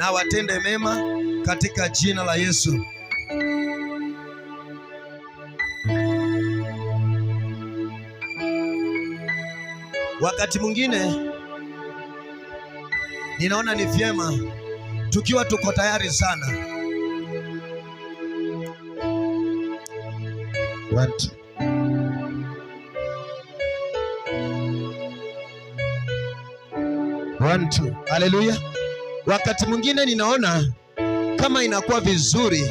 na watende mema katika jina la Yesu. Wakati mwingine ninaona ni vyema tukiwa tuko tayari sana. One, two. Haleluya. Wakati mwingine ninaona kama inakuwa vizuri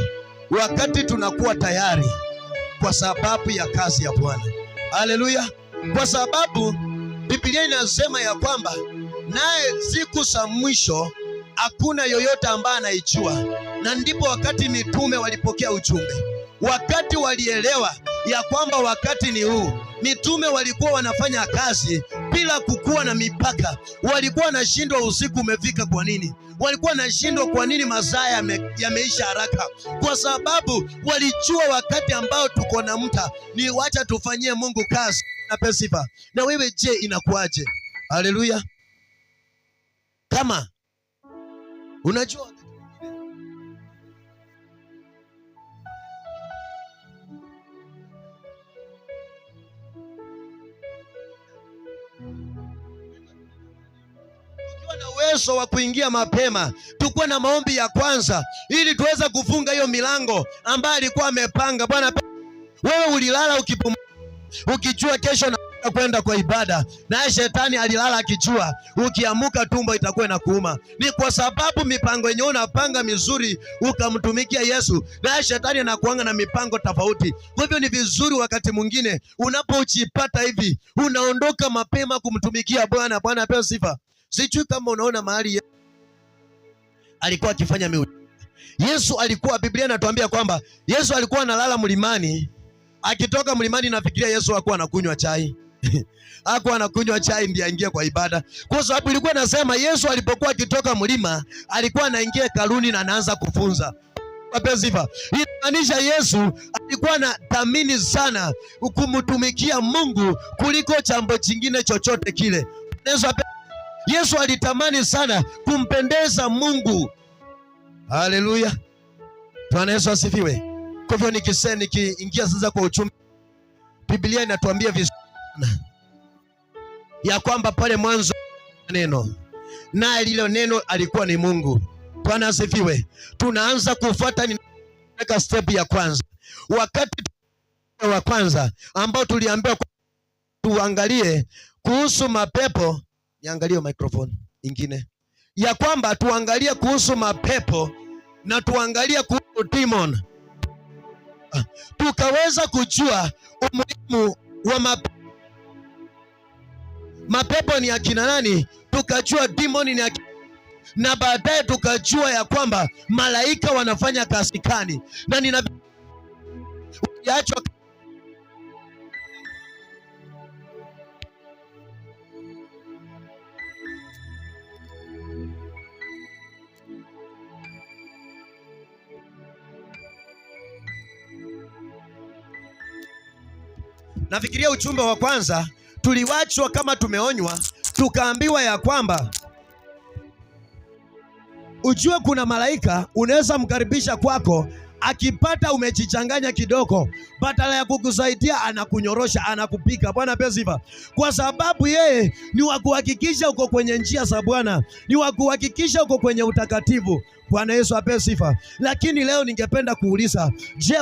wakati tunakuwa tayari kwa sababu ya kazi ya Bwana. Haleluya. Kwa sababu Biblia inasema ya kwamba naye siku za mwisho hakuna yoyote ambaye anaijua. Na ndipo wakati mitume walipokea ujumbe, wakati walielewa ya kwamba wakati ni huu, mitume walikuwa wanafanya kazi bila kukuwa na mipaka. Walikuwa wanashindwa usiku umefika kwa nini? Walikuwa wanashindwa kwa nini masaa yameisha haraka? Kwa sababu walijua wakati ambao tuko na muda ni wacha tufanyie Mungu kazi na pesifa. Na wewe je, inakuaje? Haleluya. Kama unajua tukiwa na uwezo wa kuingia mapema, tukuwa na maombi ya kwanza ili tuweze kufunga hiyo milango ambayo alikuwa amepanga Bwana. Wewe ulilala ukijua kesho na kwenda kwa ibada, naye shetani alilala akijua ukiamuka tumbo itakuwa inakuuma. Ni kwa sababu mipango yenyewe unapanga mizuri ukamtumikia Yesu, naye shetani anakuanga na mipango tofauti. Kwa hivyo ni vizuri wakati mwingine unapojipata hivi unaondoka mapema kumtumikia Bwana. Bwana apewe sifa. Sijui kama unaona mahali alikuwa akifanya miujiza. Yesu alikuwa, Biblia inatuambia kwamba Yesu alikuwa analala mlimani. Akitoka mlimani nafikiria Yesu hakuwa anakunywa chai. Hakuwa anakunywa chai ndiye aingie kwa ibada. Kwa sababu ilikuwa nasema Yesu alipokuwa akitoka mlima alikuwa anaingia hekaluni na anaanza kufunza. Sifa. Inamaanisha Yesu alikuwa anathamini sana kumtumikia Mungu kuliko jambo jingine chochote kile. Yesu alitamani sana kumpendeza Mungu. Haleluya. Bwana Yesu asifiwe. Kwa hivyo nikiingia sasa kwa uchumi, Biblia inatuambia vizuri ya kwamba pale mwanzo neno, na lile neno alikuwa ni Mungu. Bwana asifiwe. Tunaanza kufuata ni step ya kwanza. Wakati wa kwanza ambao tuliambiwa tuangalie kuhusu mapepo, niangalie microphone ingine, ya kwamba tuangalie kuhusu mapepo na tuangalie kuhusu demon. Tukaweza kujua umuhimu wa mapepo ni akina nani, tukajua demon ni akina, na baadaye tukajua ya kwamba malaika wanafanya kazi gani, na ninaachwa. Nafikiria ujumbe wa kwanza tuliwachwa kama tumeonywa, tukaambiwa ya kwamba ujue kuna malaika unaweza mkaribisha kwako, akipata umejichanganya kidogo, badala ya kukusaidia anakunyorosha, anakupika. Bwana apewe sifa. Kwa sababu yeye ni wa kuhakikisha uko kwenye njia za Bwana, ni wa kuhakikisha uko kwenye utakatifu. Bwana Yesu apewe sifa. Lakini leo ningependa kuuliza, je,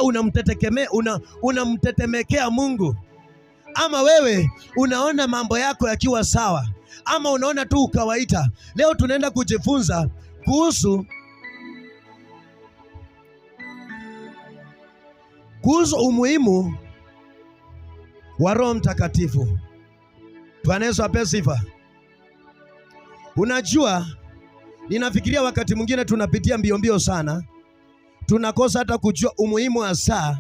unamtetemekea Mungu? Ama wewe unaona mambo yako yakiwa sawa, ama unaona tu kawaida? Leo tunaenda kujifunza kuhusu umuhimu wa Roho Mtakatifu. Bwana Yesu apewe sifa. Unajua, ninafikiria wakati mwingine tunapitia mbio sana, tunakosa hata kujua umuhimu hasa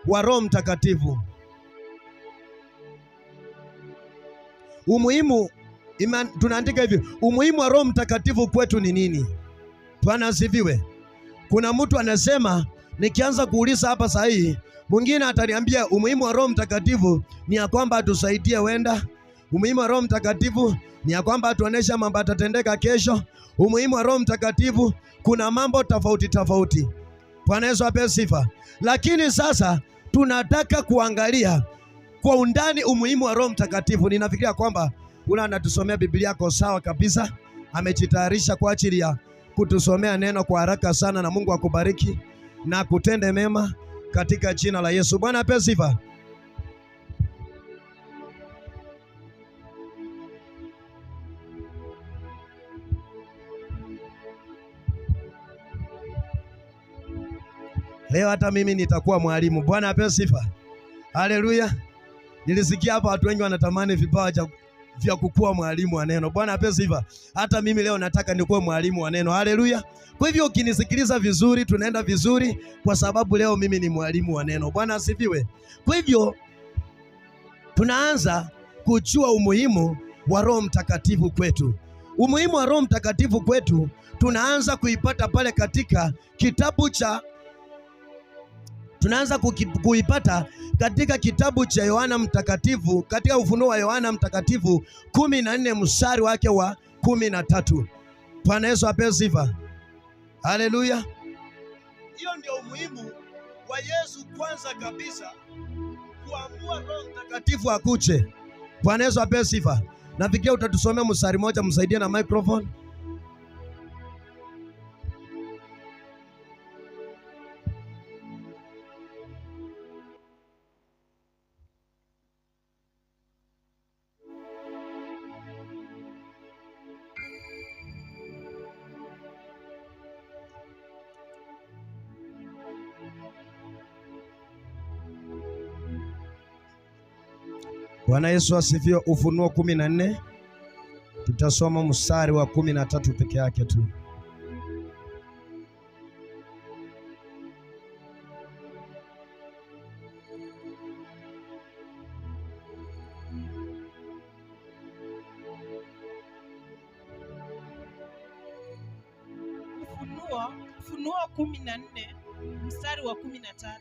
wa Roho Mtakatifu. Umuhimu, tunaandika hivi, umuhimu wa Roho Mtakatifu kwetu ni nini? Bwana asifiwe. Kuna mtu anasema, nikianza kuuliza hapa saa hii, mwingine ataniambia umuhimu wa Roho Mtakatifu ni ya kwamba atusaidie wenda Umuhimu wa Roho Mtakatifu ni ya kwamba atuonesha mambo yatatendeka kesho. Umuhimu wa Roho Mtakatifu, kuna mambo tofauti tofauti. Bwana Yesu apewe sifa. Lakini sasa tunataka kuangalia kwa undani umuhimu wa Roho Mtakatifu. Ninafikiria kwamba ule anatusomea Biblia yako sawa kabisa, amejitayarisha kwa ajili ya kutusomea neno kwa haraka sana, na Mungu akubariki na kutende mema katika jina la Yesu. Bwana apewe sifa. Leo hata mimi nitakuwa mwalimu. Bwana apewe sifa. Haleluya. Nilisikia hapa watu wengi wanatamani vipawa vya kukuwa mwalimu wa neno. Bwana apewe sifa. Hata mimi leo nataka nikuwe mwalimu wa neno. Haleluya. Kwa hivyo ukinisikiliza vizuri, tunaenda vizuri kwa sababu leo mimi ni mwalimu wa neno. Bwana asifiwe. Kwa hivyo tunaanza kujua umuhimu wa Roho Mtakatifu kwetu. Umuhimu wa Roho Mtakatifu kwetu tunaanza kuipata pale katika kitabu cha kuipata katika kitabu cha Yohana Mtakatifu, katika Ufunuo wa Yohana Mtakatifu 14 mstari wake wa 13. Bwana Yesu apewe sifa. Haleluya. Hiyo ndio umuhimu wa Yesu kwanza kabisa kuamua Roho Mtakatifu akuje. Bwana Yesu apewe sifa. Nafikiria utatusomea mstari moja, msaidie na microphone. Bwana Yesu asifiwe. Ufunuo 14 tutasoma mstari wa 13 peke yake tu. Ufunuo 14 mstari wa 13.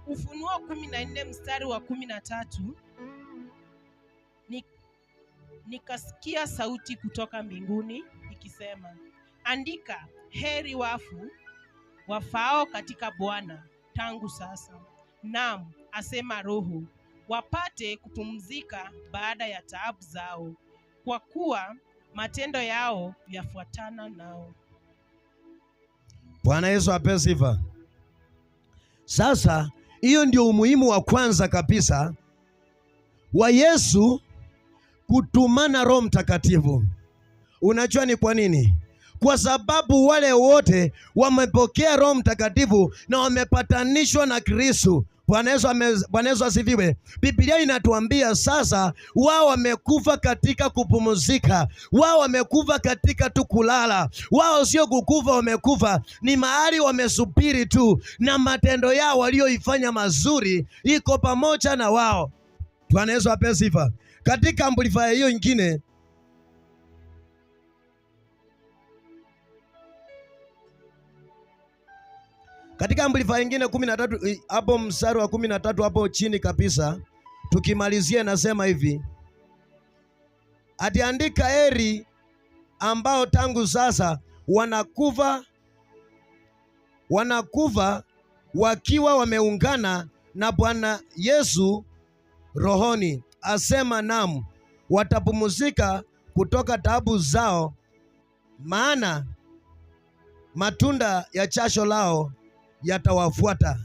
Ufunuo 14 mstari wa 13. Nikasikia sauti kutoka mbinguni ikisema, andika, heri wafu wafao katika Bwana tangu sasa, naam, asema Roho, wapate kupumzika baada ya taabu zao, kwa kuwa matendo yao yafuatana nao. Bwana Yesu apewe sifa. Sasa hiyo ndio umuhimu wa kwanza kabisa wa Yesu kutumana Roho Mtakatifu. Unajua ni kwa nini? Kwa sababu wale wote wamepokea Roho Mtakatifu na wamepatanishwa na Kristo. Bwana Yesu asifiwe. Biblia inatuambia sasa wao wamekufa katika kupumzika. Wao wamekufa katika tu kulala. Wao sio kukufa, wamekufa ni mahali wamesubiri tu, na matendo yao walioifanya mazuri iko pamoja na wao. Bwana Yesu apewe sifa. Katika Amplifier hiyo nyingine katika Amplifier nyingine 13 hapo mstari wa 13 hapo chini kabisa, tukimalizia nasema hivi, atiandika heri ambao tangu sasa wanakufa wakiwa wameungana na Bwana Yesu rohoni, asema naam, watapumzika kutoka taabu zao, maana matunda ya jasho lao yatawafuata.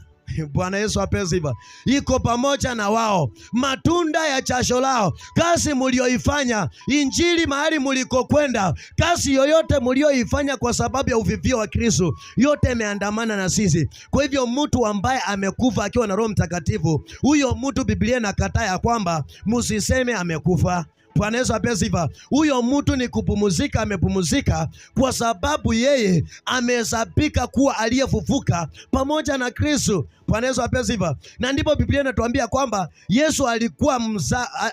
Bwana Yesu apewe sifa. Iko pamoja na wao, matunda ya jasho lao. Kazi mulioifanya, injili mahali mulikokwenda, kazi yoyote mulioifanya kwa sababu ya uvivio wa Kristo, yote imeandamana na sisi. Kwa hivyo mtu ambaye amekufa akiwa na Roho Mtakatifu, huyo mtu Biblia inakataa ya kwamba musiseme amekufa. Bwana Yesu apewe sifa. Huyo mtu ni kupumzika, amepumzika kwa sababu yeye amehesabika kuwa aliyefufuka pamoja na Kristo. Bwana Yesu apewe sifa. Na ndipo Biblia inatuambia kwamba Yesu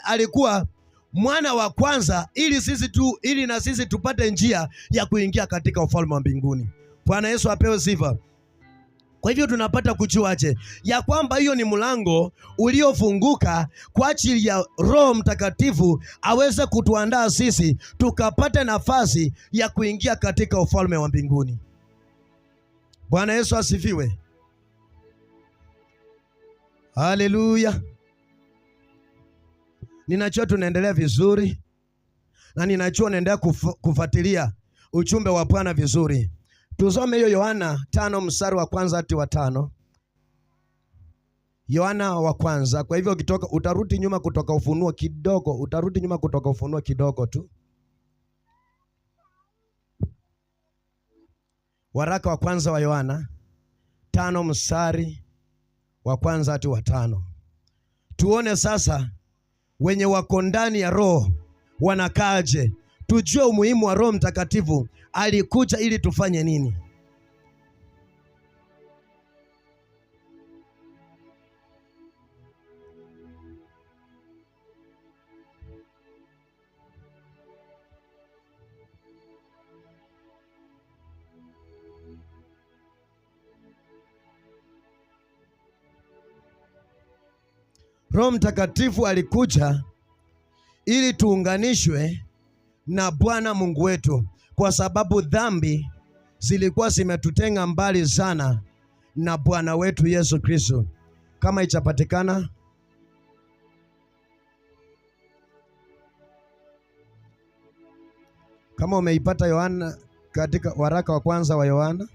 alikuwa mwana wa kwanza ili na sisi tupate njia ya kuingia katika ufalme wa mbinguni. Bwana Yesu apewe sifa. Kwa hivyo tunapata kujuaje ya kwamba hiyo ni mlango uliofunguka kwa ajili ya Roho Mtakatifu aweze kutuandaa sisi tukapate nafasi ya kuingia katika ufalme wa mbinguni. Bwana Yesu asifiwe. Haleluya. Ninajua tunaendelea vizuri na ninajua naendelea kufuatilia ujumbe wa Bwana vizuri. Tusome hiyo Yohana 5 mstari wa kwanza hadi wa 5. Yohana wa kwanza. Kwa hivyo ukitoka utarudi nyuma kutoka Ufunuo kidogo, tu. Waraka wa kwanza wa Yohana 5 mstari wa kwanza hadi wa 5. Tuone sasa wenye wako ndani ya Roho wanakaaje. Tujue umuhimu wa Roho Mtakatifu. Alikuja ili tufanye nini? Roho Mtakatifu alikuja ili tuunganishwe na Bwana Mungu wetu, kwa sababu dhambi zilikuwa zimetutenga mbali sana na Bwana wetu Yesu Kristo. Kama ichapatikana, kama umeipata Yohana, katika waraka wa kwanza wa Yohana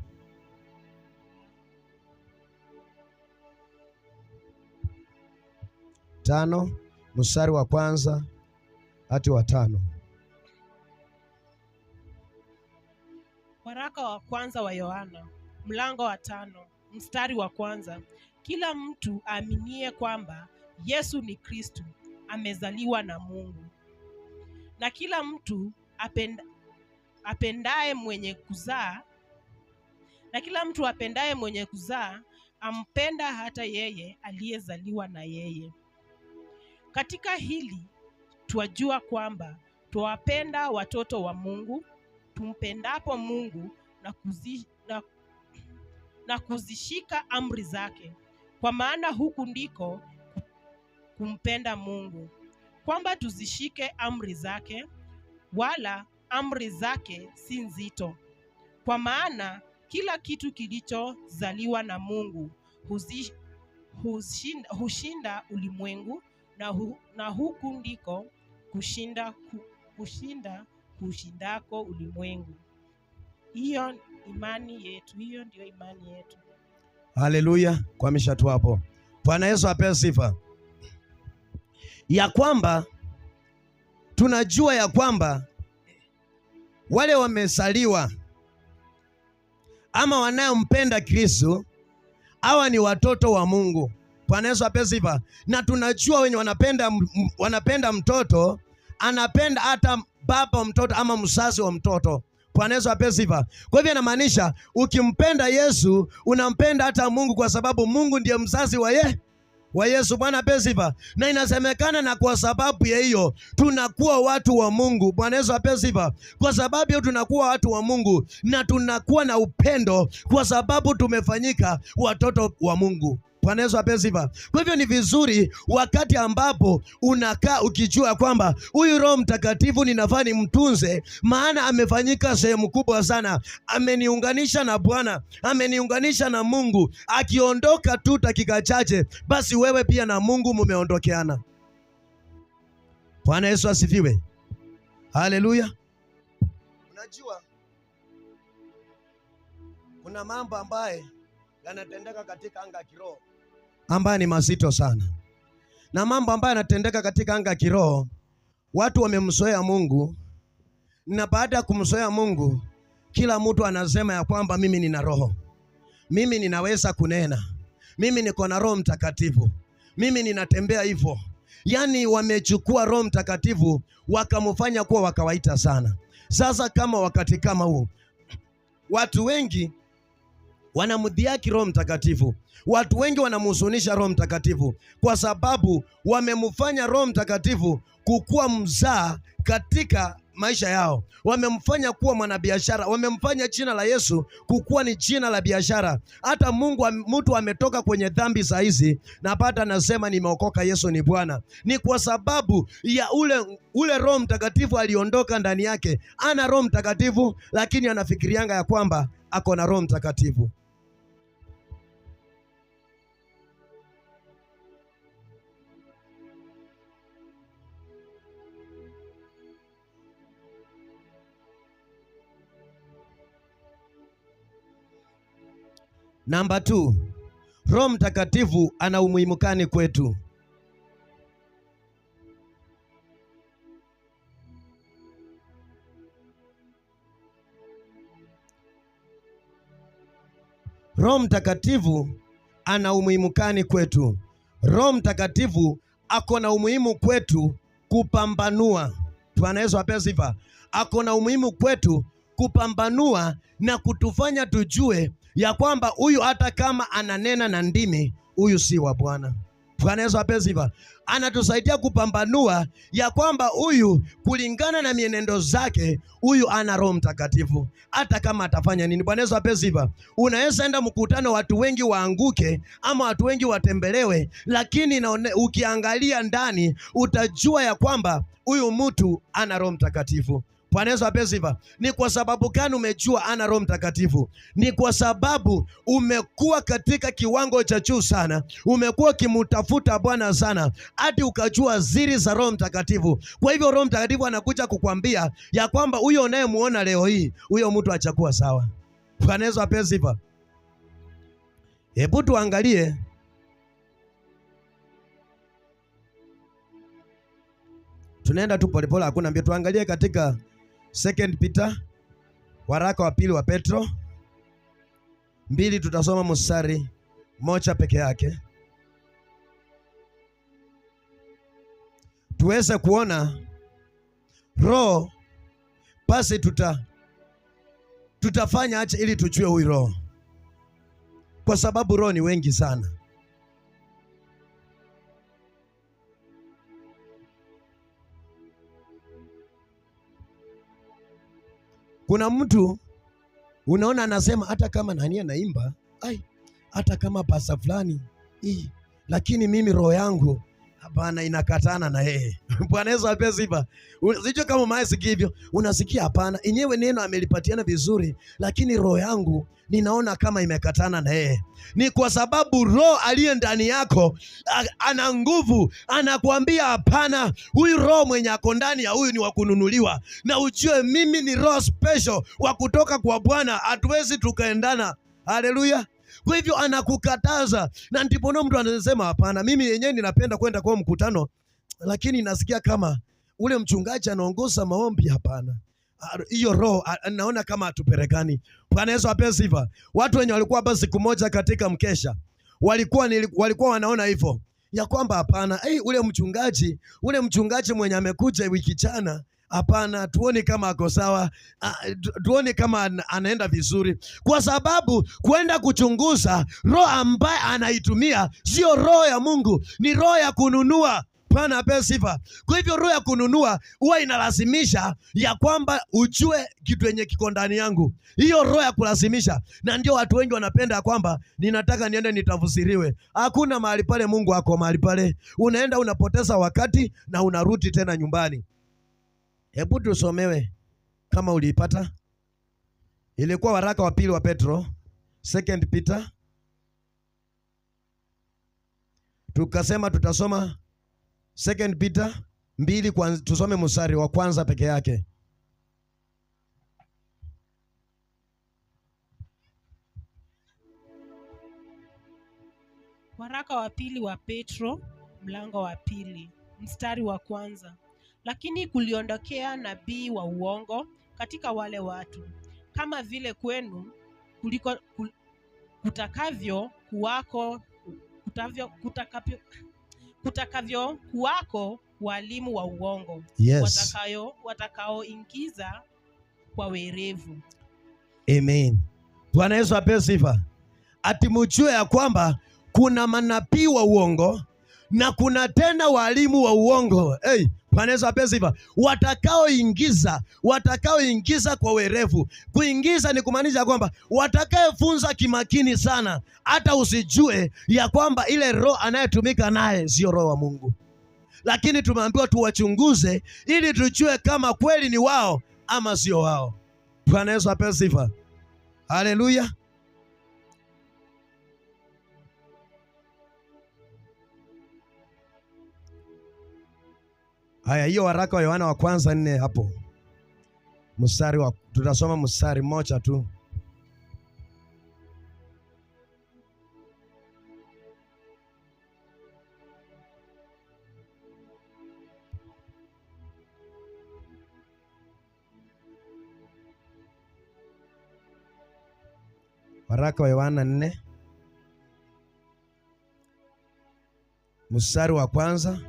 5 mstari wa kwanza hadi wa 5. Waraka wa kwanza wa Yohana mlango wa 5 mstari wa kwanza. Kila mtu aaminie kwamba Yesu ni Kristo amezaliwa na Mungu, na kila mtu apendaye mwenye kuzaa ampenda hata yeye aliyezaliwa na yeye. Katika hili twajua kwamba twawapenda watoto wa Mungu, tumpendapo Mungu na kuzishika amri zake. Kwa maana huku ndiko kumpenda Mungu, kwamba tuzishike amri zake, wala amri zake si nzito. Kwa maana kila kitu kilichozaliwa na Mungu hushinda ulimwengu, na huku ndiko kushindako ulimwengu. Hiyo ndio imani yetu. Haleluya. Kwamisha tu hapo. Bwana Yesu apewe sifa. Ya kwamba tunajua ya kwamba wale wamesaliwa ama wanaompenda Kristo, hawa ni watoto wa Mungu. Bwana Yesu apewe sifa. Na tunajua wenye wanapenda mtoto, anapenda hata baba mtoto ama mzazi wa mtoto. Bwana Yesu apewe sifa. Kwa hivyo inamaanisha ukimpenda Yesu unampenda hata Mungu, kwa sababu Mungu ndiye mzazi wa Yesu. Bwana apewe sifa. Na inasemekana na kwa sababu ya hiyo tunakuwa watu wa Mungu. Bwana Yesu apewe sifa. Kwa sababu hiyo tunakuwa watu wa Mungu na tunakuwa na upendo kwa sababu tumefanyika watoto wa Mungu. Bwana Yesu apewe sifa. Kwa hivyo ni vizuri wakati ambapo unakaa ukijua kwamba huyu Roho Mtakatifu ninafaa nimtunze, maana amefanyika sehemu kubwa sana. Ameniunganisha na Bwana, ameniunganisha na Mungu. Akiondoka tu dakika chache, basi wewe pia na Mungu mumeondokeana. Bwana Yesu asifiwe. Haleluya. Unajua kuna mambo ambaye yanatendeka katika anga ya kiroho ambayo ni mazito sana, na mambo ambayo yanatendeka katika anga ya kiroho, watu wamemzoea Mungu, na baada ya kumzoea Mungu, kila mtu anasema ya kwamba mimi nina roho, mimi ninaweza kunena, mimi niko na Roho Mtakatifu, mimi ninatembea hivyo. Yani wamechukua Roho Mtakatifu wakamfanya kuwa wakawaita sana. Sasa kama wakati kama huu, watu wengi wanamdhihaki Roho Mtakatifu. Watu wengi wanamhuzunisha Roho Mtakatifu kwa sababu wamemfanya Roho Mtakatifu kukuwa mzaa katika maisha yao, wamemfanya kuwa mwanabiashara, wamemfanya jina la Yesu kukuwa ni jina la biashara. Hata mtu ametoka kwenye dhambi saa hizi na pata anasema nimeokoka, Yesu ni Bwana. Ni kwa sababu ya ule Roho Mtakatifu aliondoka ndani yake. Ana Roho Mtakatifu lakini anafikirianga ya kwamba ako na Roho Mtakatifu. Namba 2, Roho Mtakatifu ana umuhimu gani kwetu? Roho Mtakatifu ana umuhimu gani kwetu? Roho Mtakatifu ako na umuhimu kwetu kupambanua. Bwana Yesu apewe sifa. Ako na umuhimu kwetu kupambanua na kutufanya tujue ya kwamba huyu hata kama ananena na ndimi, huyu si wa Bwana. Bwana Yesu apewe sifa. Anatusaidia kupambanua ya kwamba huyu kulingana na mienendo zake, huyu ana Roho Mtakatifu hata kama atafanya nini. Bwana Yesu apewe sifa. Unaweza enda mkutano watu wengi waanguke ama watu wengi watembelewe, lakini ukiangalia ndani utajua ya kwamba huyu mtu ana Roho Mtakatifu. Bwana Yesu apewe sifa. Ni kwa sababu gani umejua ana Roho Mtakatifu? Ni kwa sababu umekuwa katika kiwango cha juu sana, umekuwa ukimtafuta Bwana sana hadi ukajua siri za Roho Mtakatifu. Kwa hivyo Roho Mtakatifu anakuja kukwambia ya kwamba huyo unayemuona leo hii, huyo mtu achakuwa sawa. Bwana Yesu apewe sifa. Hebu tuangalie tunaenda tu polepole, hakuna mbio. Tuangalie katika 2 Peter, waraka wa pili wa Petro 2, tutasoma mstari moja peke yake tuweze kuona Roho. Basi tutafanya aje ili tujue huyu Roho, kwa sababu Roho ni wengi sana. Kuna mtu unaona anasema hata kama nani anaimba, hata kama pasa fulani lakini mimi roho yangu hapana, inakatana na yeye. Bwana Yesu apewe sifa. Sio kama maisikia hivyo, unasikia hapana, yenyewe neno amelipatiana vizuri, lakini roho yangu ninaona kama imekatana na yeye. Ni kwa sababu Roho aliye ndani yako ana nguvu, anakuambia hapana, huyu Roho mwenye ako ndani ya huyu ni wa kununuliwa, na ujue mimi ni Roho special wa kutoka kwa Bwana, hatuwezi tukaendana. Haleluya. Kwa hivyo anakukataza, na ndipo mtu anasema hapana, mimi yenyewe ninapenda kwenda kwa mkutano, lakini nasikia kama ule mchungaji anaongoza maombi. Hapana, hiyo Roho naona kama atupelekani. Bwana Yesu apewe sifa. Watu wenye walikuwa hapa siku moja katika mkesha walikuwa wanaona hivyo ya kwamba hapana, ule mchungaji mwenye amekuja wiki jana, hapana, tuone kama ako sawa, tuone kama anaenda vizuri, kwa sababu kwenda kuchunguza roho ambaye anaitumia sio roho ya Mungu, ni roho ya kununua. Bwana apewe sifa. Kwa hivyo roho ya kununua huwa inalazimisha ya kwamba ujue kitu yenye kiko ndani yangu, hiyo roho ya kulazimisha. Na ndio watu wengi wanapenda kwamba ninataka niende nitafsiriwe. Hakuna mahali pale Mungu ako mahali pale, unaenda unapoteza wakati na unarudi tena nyumbani. Hebu tusomewe kama uliipata. Ilikuwa waraka wa pili wa Petro, 2 Peter. Tukasema tutasoma 2 Peter 2, tusome mstari wa kwanza peke yake. Waraka wa pili wa Petro, mlango wa 2, mstari wa kwanza. Lakini kuliondokea nabii wa uongo katika wale watu, kama vile kwenu kutakavyo kuwako walimu wa uongo, yes, watakaoingiza kwa werevu. Amen. Bwana Yesu apewe sifa. Ati mjue ya kwamba kuna manabii wa uongo na kuna tena walimu wa uongo. Bwana Yesu apewe sifa. Watakaoingiza kwa werevu. Kuingiza ni kumaanisha kwamba watakayefunza kimakini sana, hata usijue ya kwamba ile roho anayetumika naye sio roho wa Mungu. Lakini tumeambiwa tuwachunguze ili tujue kama kweli ni wao ama sio wao. Bwana Yesu apewe sifa. Haleluya. Haya, hiyo waraka wa Yohana wa kwanza 4 hapo. Tutasoma mstari mmoja tu. Waraka wa Yohana 4 mstari wa kwanza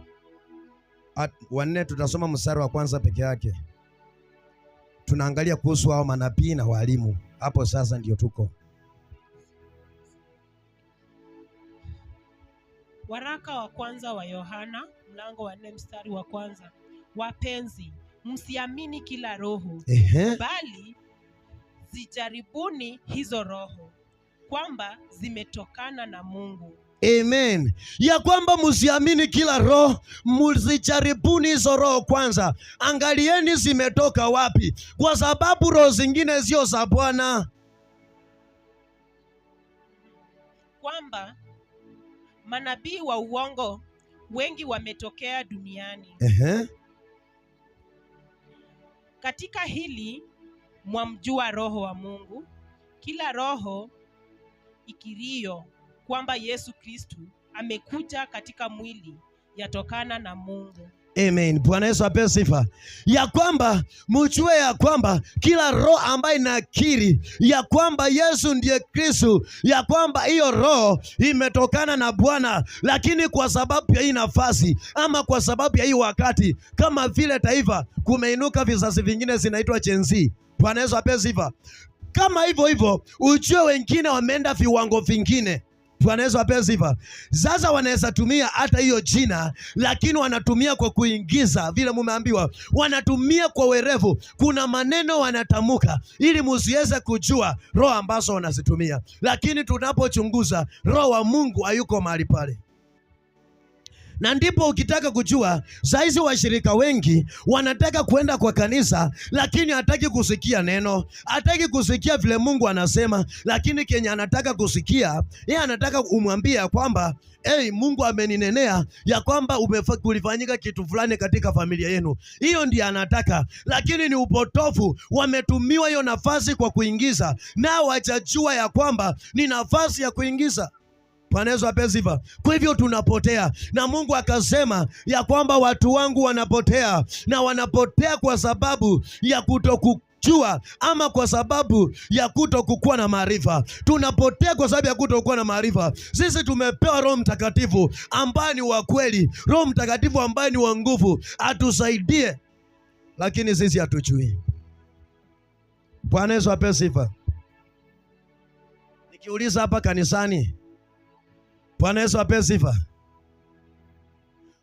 wa 4, tutasoma mstari wa kwanza peke yake. Tunaangalia kuhusu hao manabii na walimu. Hapo sasa ndio tuko. Waraka wa kwanza wa Yohana mlango wa 4 mstari wa kwanza. Wapenzi, msiamini kila roho, bali zijaribuni hizo roho, kwamba zimetokana na Mungu. Amen. Ya kwamba msiamini kila roho, msijaribuni hizo roho kwanza. Angalieni zimetoka wapi, kwa sababu roho zingine sio za Bwana. Kwamba manabii wa uongo wengi wametokea duniani. Katika hili mwamjua roho wa Mungu. Kila roho ikirio kwamba Yesu Kristo amekuja katika mwili yatokana na Mungu. Amen. Bwana Yesu apewe sifa. Ya kwamba mjue ya kwamba kila roho ambayo inakiri ya kwamba Yesu ndiye Kristo, ya kwamba hiyo roho imetokana na Bwana, lakini kwa sababu ya hii nafasi ama kwa sababu ya hii wakati, kama vile taifa kumeinuka vizazi vingine zinaitwa Gen Z. Bwana Yesu apewe sifa. Kama hivyo ujue wengine wameenda viwango vingine. Bwana Yesu apewe sifa. Sasa wanaweza tumia hata hiyo jina, lakini wanatumia kwa kuingiza vile mumeambiwa, wanatumia kwa werevu. Kuna maneno wanatamuka ili msiweze kujua roho ambazo wanazitumia, lakini tunapochunguza roho wa Mungu hayuko mahali pale. Na ndipo ukitaka kujua, saizi washirika wengi wanataka kuenda kwa kanisa, lakini hataki kusikia neno, hataki kusikia vile Mungu anasema, lakini kenye anataka kusikia, yeye anataka umwambia kwamba Mungu ameninenea ya kwamba kulifanyika kitu fulani katika familia yenu. Hiyo ndiyo anataka, lakini ni upotofu. Wametumiwa hiyo nafasi kwa kuingiza, na wajajua ya kwamba ni nafasi ya kuingiza. Bwana Yesu apewe sifa. Kwa hivyo tunapotea, na Mungu akasema ya kwamba watu wangu wanapotea, na wanapotea kwa sababu ya kutokujua ama kwa sababu ya kutokuwa na maarifa. Tunapotea kwa sababu ya kutokuwa na maarifa. Sisi tumepewa Roho Mtakatifu ambaye ni wa kweli, Roho Mtakatifu ambaye ni wa nguvu, atusaidie, lakini sisi hatujui. Bwana Yesu apewe sifa. Nikiuliza hapa kanisani, Bwana Yesu apewe sifa,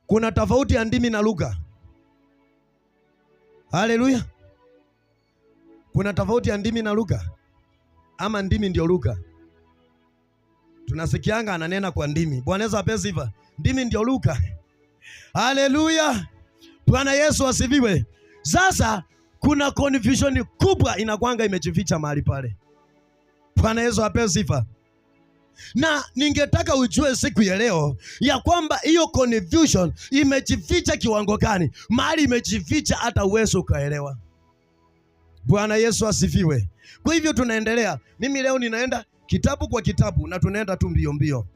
kuna tofauti ya ndimi na lugha. Haleluya. Kuna tofauti ya ndimi na lugha, ama ndimi ndio lugha? Tunasikianga ananena kwa ndimi. Bwana Yesu apewe sifa. Ndimi ndio lugha. Haleluya. Bwana Yesu asifiwe. Sasa kuna confusion kubwa inakwanga imejificha mahali pale. Bwana Yesu apewe sifa. Na ningetaka ujue siku ya leo ya kwamba hiyo confusion imejificha kiwango gani, mahali imejificha hata uwezo ukaelewa. Bwana Yesu asifiwe. Kwa hivyo tunaendelea. Mimi leo ninaenda kitabu kwa kitabu na tunaenda tu mbio mbio.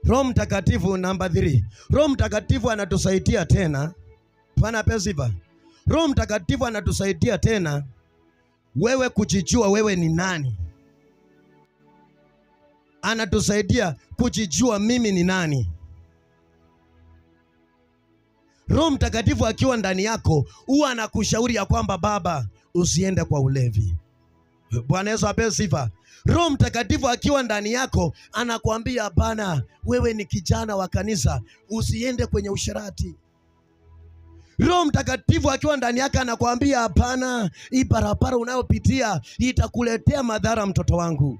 Roho Mtakatifu namba 3. Roho Mtakatifu anatusaidia tena. Bwana apewe sifa. Roho Mtakatifu anatusaidia tena wewe kujijua wewe ni nani. Anatusaidia kujijua mimi ni nani. Roho Mtakatifu akiwa ndani yako huwa anakushauri ya kwamba baba, usiende kwa ulevi. Bwana Yesu apewe sifa. Roho Mtakatifu akiwa ndani yako anakuambia bana, wewe ni kijana wa kanisa, usiende kwenye usherati. Roho Mtakatifu akiwa ndani yako anakuambia hapana, hii barabara unayopitia itakuletea madhara mtoto wangu.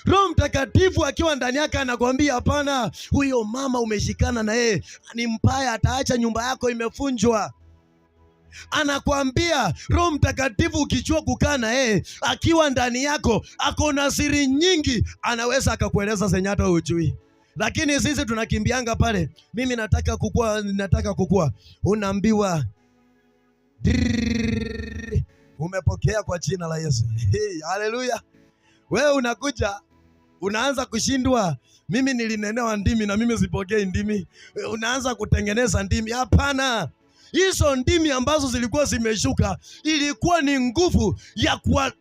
Roho Mtakatifu akiwa ndani yako anakuambia hapana, huyo mama umeshikana na yeye ni mbaya, ataacha nyumba yako imefunjwa. Anakuambia Roho Mtakatifu ukichua kukaa na yeye akiwa ndani yako, ako na siri nyingi, anaweza akakueleza zenye hata hujui. Lakini sisi tunakimbianga pale, mimi nataka kukua, unaambiwa umepokea kwa jina la Yesu. Haleluya. Wewe unakuja unaanza kushindwa, mimi nilinenewa ndimi na mimi sipokei ndimi. Unaanza kutengeneza ndimi. Hapana. Hizo ndimi ambazo zilikuwa zimeshuka ilikuwa ni nguvu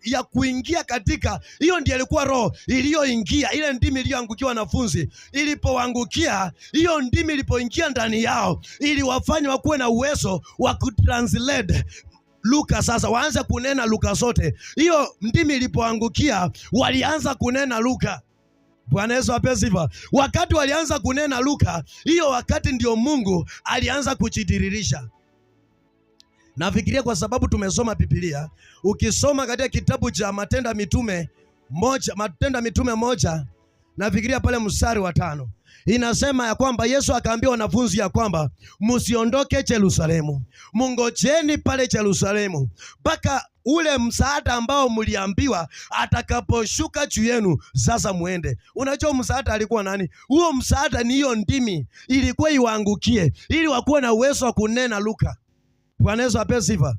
ya kuingia katika, hiyo ndiyo ilikuwa roho iliyoingia. Ile ndimi iliyoangukia wanafunzi, ilipoangukia hiyo ndimi, ilipoingia ndani yao, iliwafanya wakuwe na uwezo wa kutranslate Luka. Sasa waanze kunena Luka zote. Hiyo ndimi ilipoangukia walianza kunena Luka. Bwana Yesu apewe sifa. Wakati walianza kunena Luka, hiyo wakati ndio Mungu alianza kujidhihirisha. Nafikiria kwa sababu tumesoma Biblia, ukisoma katika kitabu cha Matendo ya Mitume 1, nafikiria pale mstari wa 5, inasema ya kwamba Yesu akaambia wanafunzi ya kwamba msiondoke Yerusalemu, mungojeni pale Yerusalemu mpaka ule msaada ambao mliambiwa atakaposhuka juu yenu, sasa muende. Unajua msaada alikuwa nani? Huo msaada ni hiyo ndimi ilikuwa iwaangukie ili wakuwe na uwezo wa kunena Luka. Bwana Yesu apewe sifa.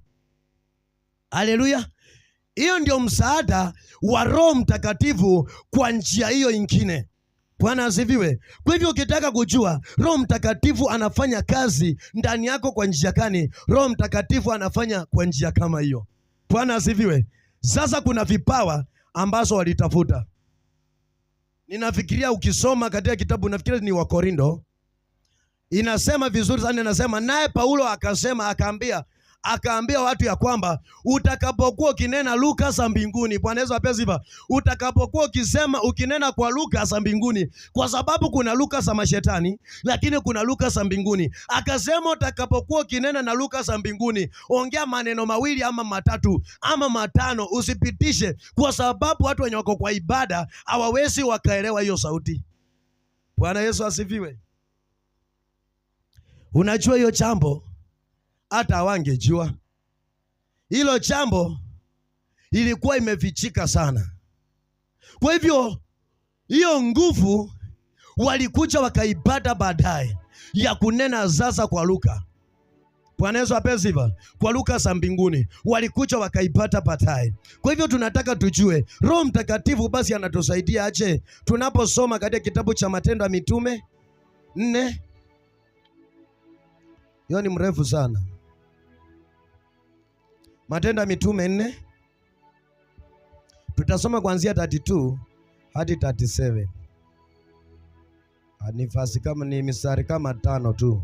Haleluya. Hiyo ndio msaada wa Roho Mtakatifu kwa njia hiyo ingine. Bwana asifiwe. Kwa hivyo ukitaka kujua Roho Mtakatifu anafanya kazi ndani yako kwa njia gani, Roho Mtakatifu anafanya kwa njia kama hiyo. Bwana asifiwe. Sasa kuna vipawa ambazo walitafuta. Ninafikiria ukisoma katika kitabu, nafikiria ni Wakorintho, inasema vizuri sana, inasema naye Paulo akaambia watu ya kwamba utakapokuwa ukinena lugha za mbinguni, Bwana Yesu apewe sifa, utakapokuwa ukinena kwa lugha za mbinguni, kwa sababu kuna lugha za mashetani lakini kuna lugha za mbinguni. Akasema utakapokuwa ukinena na lugha za mbinguni, ongea maneno mawili ama matatu ama matano, usipitishe, kwa sababu watu wenye wako kwa ibada hawawezi wakaelewa hiyo sauti. Bwana Yesu asifiwe. Unajua hiyo jambo hata hawangejua. Hilo jambo ilikuwa imefichika sana. Kwa hivyo hiyo nguvu walikuja wakaipata baadaye ya kunena sasa kwa Luka. Bwana Yesu apewe sifa. Kwa lugha za mbinguni walikuja wakaipata baadaye. Kwa hivyo tunataka tujue Roho Mtakatifu basi anatusaidia aje? Tunaposoma katika kitabu cha Matendo ya Mitume 4, hiyo ni mrefu sana. Matendo ya Mitume 4, tutasoma kuanzia 32 hadi 37. Nifasi kama ni mistari kama 5 tu.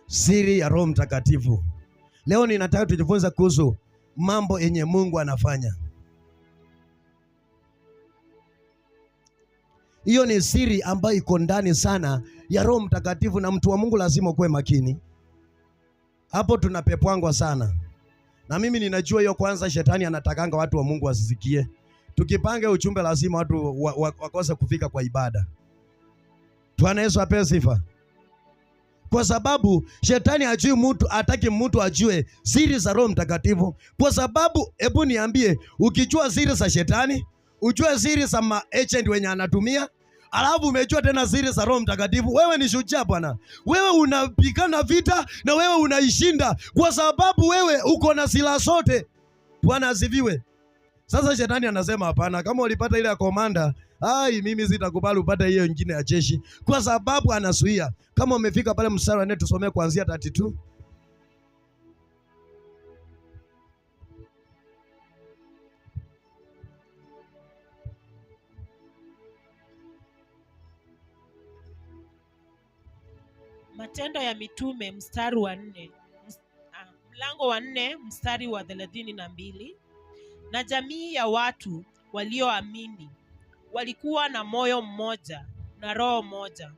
Siri ya Roho Mtakatifu. Leo ninataka tujifunze kuhusu mambo yenye Mungu anafanya. Hiyo ni siri ambayo iko ndani sana ya Roho Mtakatifu, na mtu wa Mungu lazima kuwe makini. Hapo tunapepwangwa sana. Na mimi ninajua hiyo. Kwanza shetani anatakanga watu wa Mungu wasisikie. Tukipanga ujumbe lazima watu wakose kufika kwa ibada. Bwana Yesu apewe sifa. Kwa sababu shetani hajui mtu, hataki mtu ajue siri za Roho Mtakatifu. Kwa sababu hebu niambie, ukijua siri za shetani, ujue siri za agent wenye anatumia, alafu umejua tena siri za Roho Mtakatifu, wewe ni shujaa bwana. Wewe unapigana vita na wewe unaishinda, kwa sababu wewe uko na silaha zote. Bwana asifiwe. Sasa shetani anasema hapana, kama ulipata ile ya komanda, mimi sitakubali upate hiyo nyingine ya jeshi, kwa sababu anazuia. Kama umefika pale mstari wa 4 tusomee kuanzia 32. Matendo ya Mitume mlango wa 4 mstari wa 32. Na jamii ya watu walioamini walikuwa na moyo mmoja na roho moja,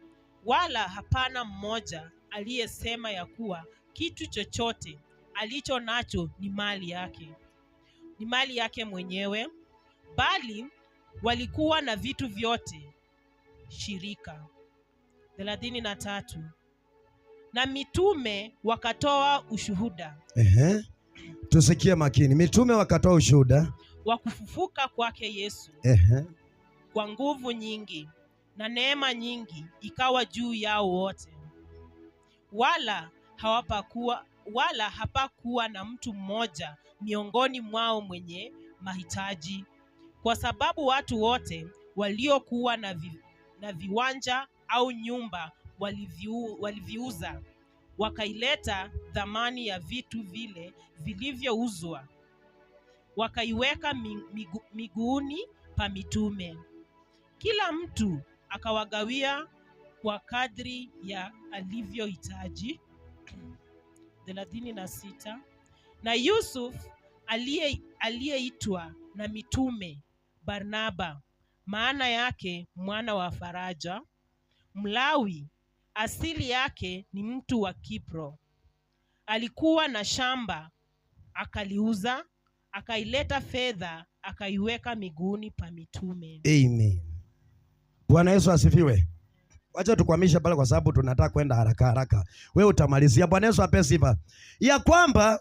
wala hapana mmoja aliyesema ya kuwa kitu chochote alicho nacho ni mali yake mwenyewe, bali walikuwa na vitu vyote shirika. 33. Na mitume wakatoa ushuhuda. Tusikie makini. Mitume wakatoa ushuhuda wa kufufuka kwake Yesu. Kwa nguvu nyingi na neema nyingi ikawa juu yao wote, wala hapakuwa na mtu mmoja miongoni mwao mwenye mahitaji, kwa sababu watu wote waliokuwa na viwanja au nyumba waliviuza, wakaileta thamani ya vitu vile vilivyouzwa, wakaiweka miguuni pa mitume. Kila mtu akawagawia kwa kadri ya alivyohitaji. 36. Na Yusuf aliyeitwa na mitume Barnaba, maana yake mwana wa faraja, Mlawi, asili yake ni mtu wa Kipro, alikuwa na shamba akaliuza, akaileta fedha akaiweka miguuni pa mitume. Amen. Bwana Yesu asifiwe. Wacha tukwamisha pale kwa sababu tunataka kwenda haraka haraka. Wewe utamalizia. Bwana Yesu ape sifa. Ya kwamba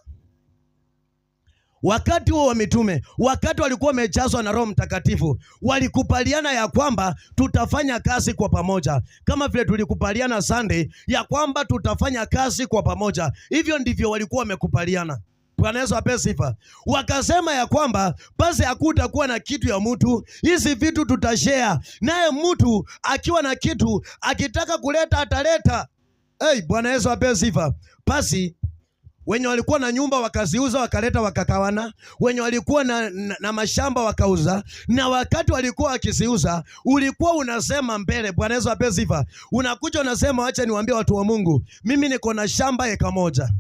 wakati huo wa mitume, wakati walikuwa wamejazwa na Roho Mtakatifu, walikubaliana ya kwamba tutafanya kazi kwa pamoja. Kama vile tulikubaliana Sunday ya kwamba tutafanya kazi kwa pamoja. Hivyo ndivyo walikuwa wamekubaliana. Bwana Yesu ape sifa. Wakasema ya kwamba basi hakutakuwa na kitu ya mtu, hizi vitu tutashare. Naye mtu akiwa na kitu akitaka kuleta ataleta. Bwana Yesu ape sifa. Basi wenye walikuwa na nyumba wakaziuza wakaleta wakakawana, wenye walikuwa na mashamba wakauza, na wakati walikuwa wakiziuza ulikuwa unasema mbele. Bwana Yesu ape sifa. Unakuja unasema acha niwaambie watu wa Mungu, mimi niko na shamba eka moja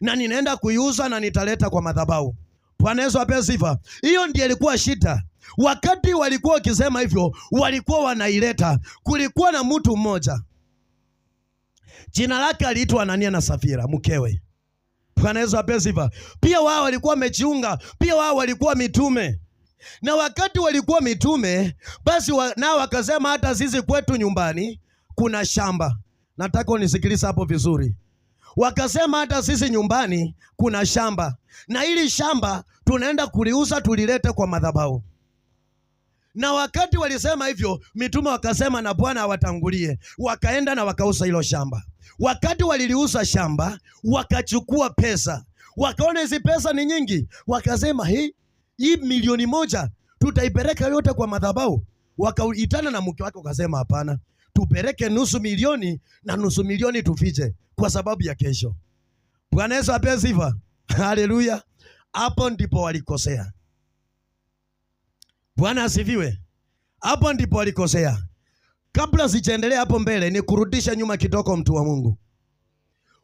na ninaenda kuiuza na nitaleta kwa madhabahu. Bwana Yesu ape sifa. Hiyo ndiyo ilikuwa shida. Wakati walikuwa wakisema hivyo, walikuwa wanaileta. Kulikuwa na mtu mmoja, jina lake aliitwa Anania na Safira, mkewe. Bwana Yesu ape sifa. Pia wao walikuwa wamejiunga, pia wao walikuwa mitume. Na wakati walikuwa mitume, basi nao wakasema hata sisi kwetu nyumbani kuna shamba. Nataka unisikilize hapo vizuri. Wakasema hata sisi nyumbani kuna shamba, na hili shamba tunaenda kuliuza tulilete kwa madhabahu. Na wakati walisema hivyo, mitume wakasema na Bwana awatangulie, wakaenda na wakauza hilo shamba. Wakati waliliuza shamba, wakachukua pesa, wakaona hizi pesa ni nyingi, wakasema hii 1,000,000 tutaipeleka yote kwa madhabahu. Wakaitana na mke wake wakasema hapana, tupeleke 500,000 na 500,000 tufiche kwa sababu ya kesho. Bwana Yesu ape sifa. Haleluya. Hapo ndipo walikosea. Bwana asifiwe. Hapo ndipo walikosea. Kabla sijaendelea hapo mbele, ni kurudisha nyuma kidogo, mtu wa Mungu.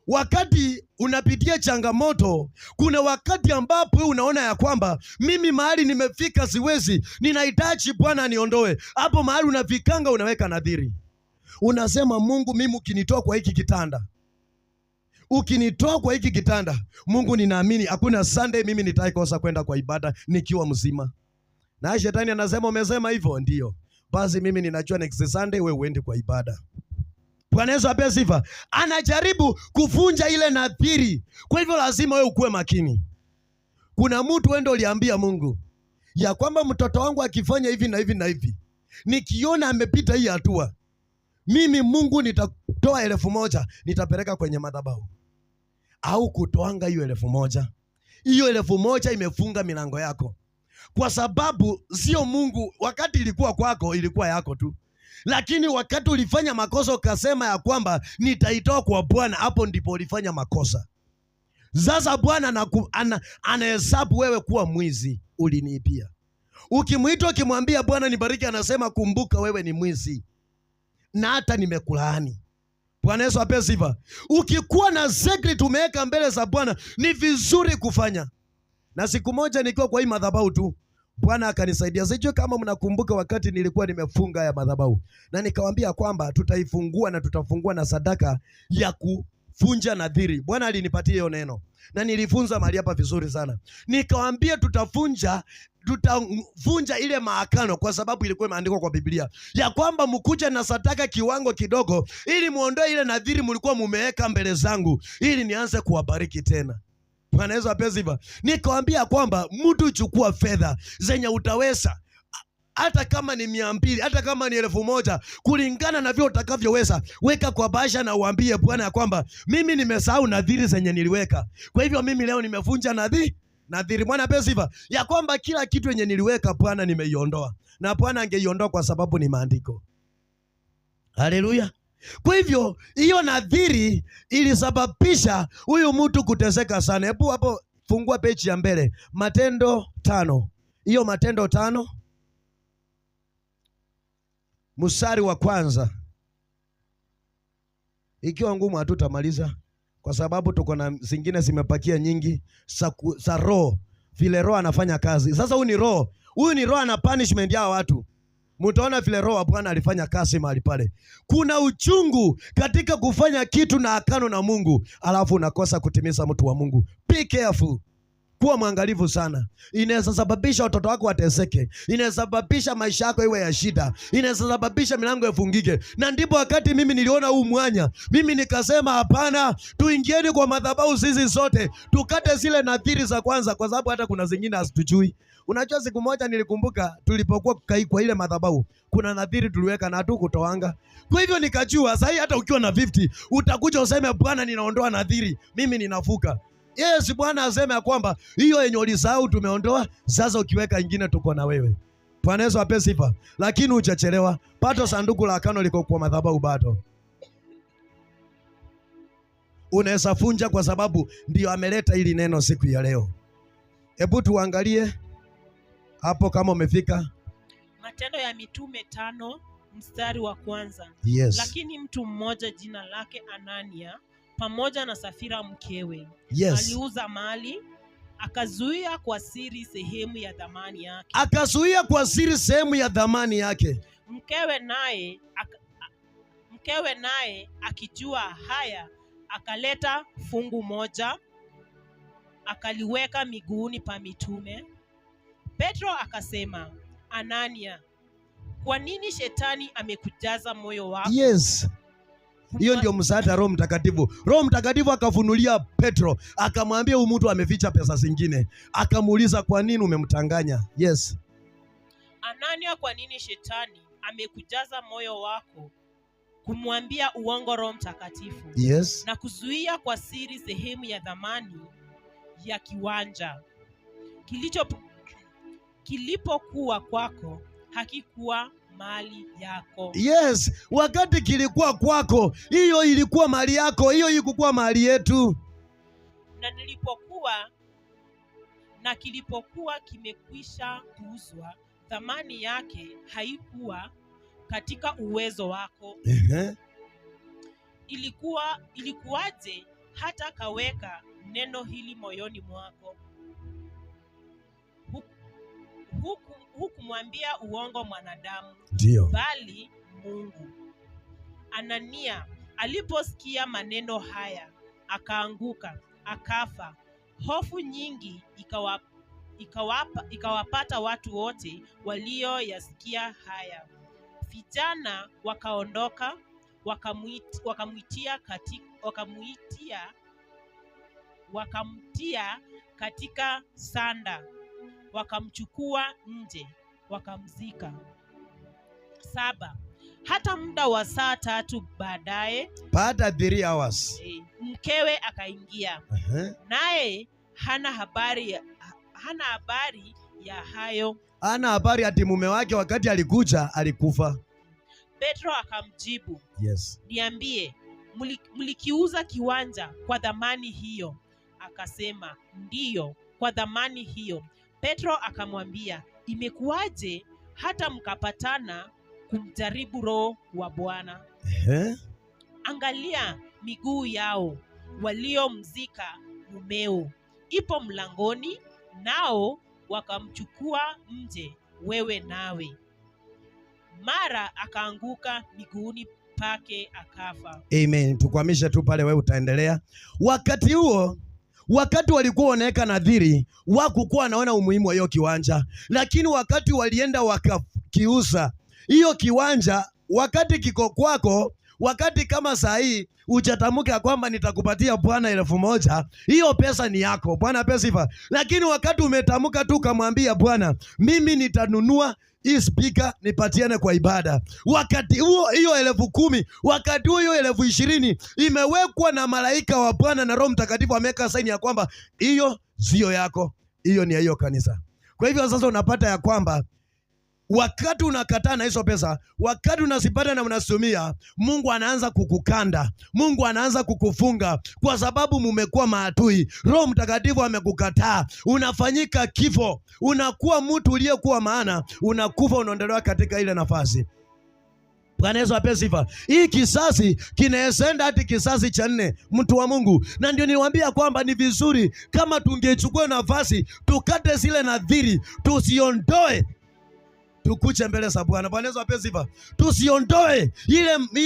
Wakati unapitia changamoto, kuna wakati ambapo unaona ya kwamba mimi mahali nimefika siwezi, ninahitaji Bwana niondoe. Hapo mahali unafikanga unaweka nadhiri. Unasema Mungu, mimi ukinitoa kwa hiki kitanda, Mungu ninaamini hakuna Sunday mimi nitaikosa kwenda kwa ibada nikiwa mzima. Na shetani anasema umesema hivyo, ndio. Basi mimi ninajua next Sunday wewe uende kwa ibada. Bwana Yesu ape sifa. Anajaribu kuvunja ile nadhiri. Kwa hivyo lazima wewe ukue makini. Kuna mtu wendo uliambia Mungu ya kwamba mtoto wangu akifanya hivi na hivi na hivi, nikiona amepita hii hatua, mimi Mungu nitatoa 1,000 nitapeleka kwenye madhabahu. Au kutoanga hiyo 1,000. hiyo 1,000 imefunga milango yako, kwa sababu sio Mungu. Wakati ilikuwa kwako, ilikuwa yako tu, lakini wakati ulifanya makosa ukasema ya kwamba nitaitoa kwa Bwana, hapo ndipo ulifanya makosa. Sasa Bwana anahesabu wewe kuwa mwizi, uliniibia. Ukimwita ukimwambia Bwana nibariki, anasema kumbuka wewe ni mwizi na hata nimekulaani. Bwana Yesu apewe sifa. Ukikuwa na secret umeweka mbele za Bwana, ni vizuri kufanya. Na siku moja nikiwa kwa hii madhabahu tu, Bwana akanisaidia. Sijui kama mnakumbuka wakati nilikuwa nimefunga ya madhabahu, na nikawaambia kwamba tutaifungua na tutafungua na sadaka ya kufunja nadhiri. Bwana alinipatia hiyo neno na nilifunza mahali hapa vizuri sana. Nikawaambia tutavunja ile maakano, kwa sababu ilikuwa imeandikwa kwa Biblia ya kwamba mkuja na sadaka kiwango kidogo, ili muondoe ile nadhiri mlikuwa mumeweka mbele zangu, ili nianze kuwabariki tena. Bwana Yesu apewe sifa. Nikawaambia kwamba mtu chukua fedha zenye utaweza, hata kama ni 200, hata kama ni 1,000, kulingana na vile utakavyoweza, weka kwa bahasha na uambie Bwana ya kwamba mimi nimesahau nadhiri zenye niliweka. Kwa hivyo mimi leo nimevunja nadhiri. Bwana apewe sifa ya kwamba kila kitu yenye niliweka Bwana nimeiondoa, na Bwana angeiondoa kwa sababu ni maandiko. Haleluya. Kwa hivyo hiyo nadhiri ilisababisha huyu mtu kuteseka sana. Hebu hapo fungua peji ya mbele, Matendo 5. Hiyo Matendo 5 mstari wa 1. Ikiwa ngumu hatutamaliza, kwa sababu tuko na zingine zimepakia nyingi za roho, vile roho anafanya kazi. Sasa huyu ni roho ana punishment ya watu. Mtaona vile roho wa Bwana alifanya kazi mahali pale. Kuna uchungu katika kufanya kitu na akano na Mungu, alafu unakosa kutimiza mtu wa Mungu. Be careful. Kuwa mwangalifu sana. Inaweza sababisha watoto wako wateseke. Inaweza sababisha maisha yako iwe ya shida. Inaweza sababisha milango ifungike. Na ndipo wakati mimi niliona huu mwanya, mimi nikasema hapana, tuingieni kwa madhabahu sisi sote, tukate zile nadhiri za kwanza, kwa sababu hata kuna zingine hazitujui. Unajua siku moja nilikumbuka tulipokuwa kwa ile madhabahu, kuna nadhiri tuliweka na hatukutoanga. Kwa hivyo nikajua sasa hata ukiwa na 50 utakuja useme Bwana ninaondoa nadhiri, mimi ninafuka. Yes, Bwana aseme ya kwamba hiyo yenye ulisahau tumeondoa, sasa ukiweka ingine tuko na wewe. Bwana Yesu apewe sifa. Lakini hujachelewa. Bado sanduku la agano liko kwa madhabahu bado. Unaweza funja, kwa sababu ndio ameleta hili neno siku ya leo. Hebu tuangalie hapo kama umefika. Matendo ya Mitume 5 mstari wa 1. Yes. Lakini mtu mmoja jina lake Anania pamoja na Safira mkewe, yes, aliuza mali, akazuia kwa siri sehemu ya dhamani yake. Mkewe naye akijua haya, akaleta fungu moja, akaliweka miguuni pa mitume. Petro akasema, Anania, kwa nini shetani amekujaza moyo wako? Yes. Hiyo ndio msaada Roho Mtakatifu. Roho Mtakatifu akafunulia Petro, akamwambia huyu mtu ameficha pesa zingine. Akamuuliza, kwa nini umemtanganya? Yes. Anania, kwa nini shetani amekujaza moyo wako kumwambia uongo Roho Mtakatifu? Yes. Na kuzuia kwa siri sehemu ya dhamani ya kiwanja kilipokuwa kwako, hakikuwa mali yako. Yes, wakati kilikuwa kwako, hiyo ilikuwa mali yako, hiyo ilikuwa mali yetu. Na kilipokuwa kimekwisha kuuzwa, thamani yake haikuwa katika uwezo wako. Ilikuwaje hata kaweka neno hili moyoni mwako? Hukumwambia uongo mwanadamu, ndio, bali Mungu. Anania aliposikia maneno haya, akaanguka, akafa. Hofu nyingi ikawapata watu wote walioyasikia haya. Vijana wakaondoka, wakamtia katika sanda, wakamchukua nje, wakamzika. 7. Hata muda wa saa 3 baadaye, baada 3 hours, mkewe akaingia. Naye hana habari ya hayo. Hana habari ati mume wake wakati alikuja alikufa. Petro akamjibu, Yes. niambie, mlikiuza kiwanja kwa dhamani hiyo? Akasema, ndiyo, kwa dhamani hiyo. Petro akamwambia, imekuwaje hata mkapatana kumjaribu Roho wa Bwana? Angalia, miguu yao waliomzika mumeo ipo mlangoni, nao wakamchukua nje, wewe nawe. Mara akaanguka miguuni pake akafa. Amen. Tukwamishe tu pale, wewe utaendelea. Wakati huo, wakati walikuwa wanaweka nadhiri, wakukuwa wanaona umuhimu wa hiyo kiwanja, lakini wakati walienda wakakiuza hiyo kiwanja, wakati kiko kwako, wakati kama saa hii ujatamuka kwamba nitakupatia Bwana 1,000, hiyo pesa ni yako. Bwana pesa sifa. Lakini wakati umetamuka tu kamwambia Bwana, mimi nitanunua hii speaker nipatiane kwa ibada, wakati huo hiyo 10,000, wakati huo hiyo 20,000 imewekwa na malaika wa Bwana na Roho Mtakatifu ameweka saini ya kwamba hiyo sio yako, hiyo ni ya hiyo kanisa. Kwa hivyo sasa unapata ya kwamba wakati unakataa na hizo pesa, wakati unazipata na unatumia, Mungu anaanza kukukanda, Mungu anaanza kukufunga, kwa sababu mumekuwa maadui. Roho Mtakatifu amekukataa, unafanyika kifo, unakuwa mtu uliyekuwa maana, unakufa, unaondolewa katika ile nafasi. Bwana Yesu apewe sifa. Hii kisasi kinaesenda hadi kisasi cha 4, mtu wa Mungu. Na ndio niwaambia kwamba ni vizuri kama tungechukua nafasi tukate zile nadhiri, tusiondoe, tukuche mbele za Bwana. Bwana Yesu apewe sifa. Tusiondoe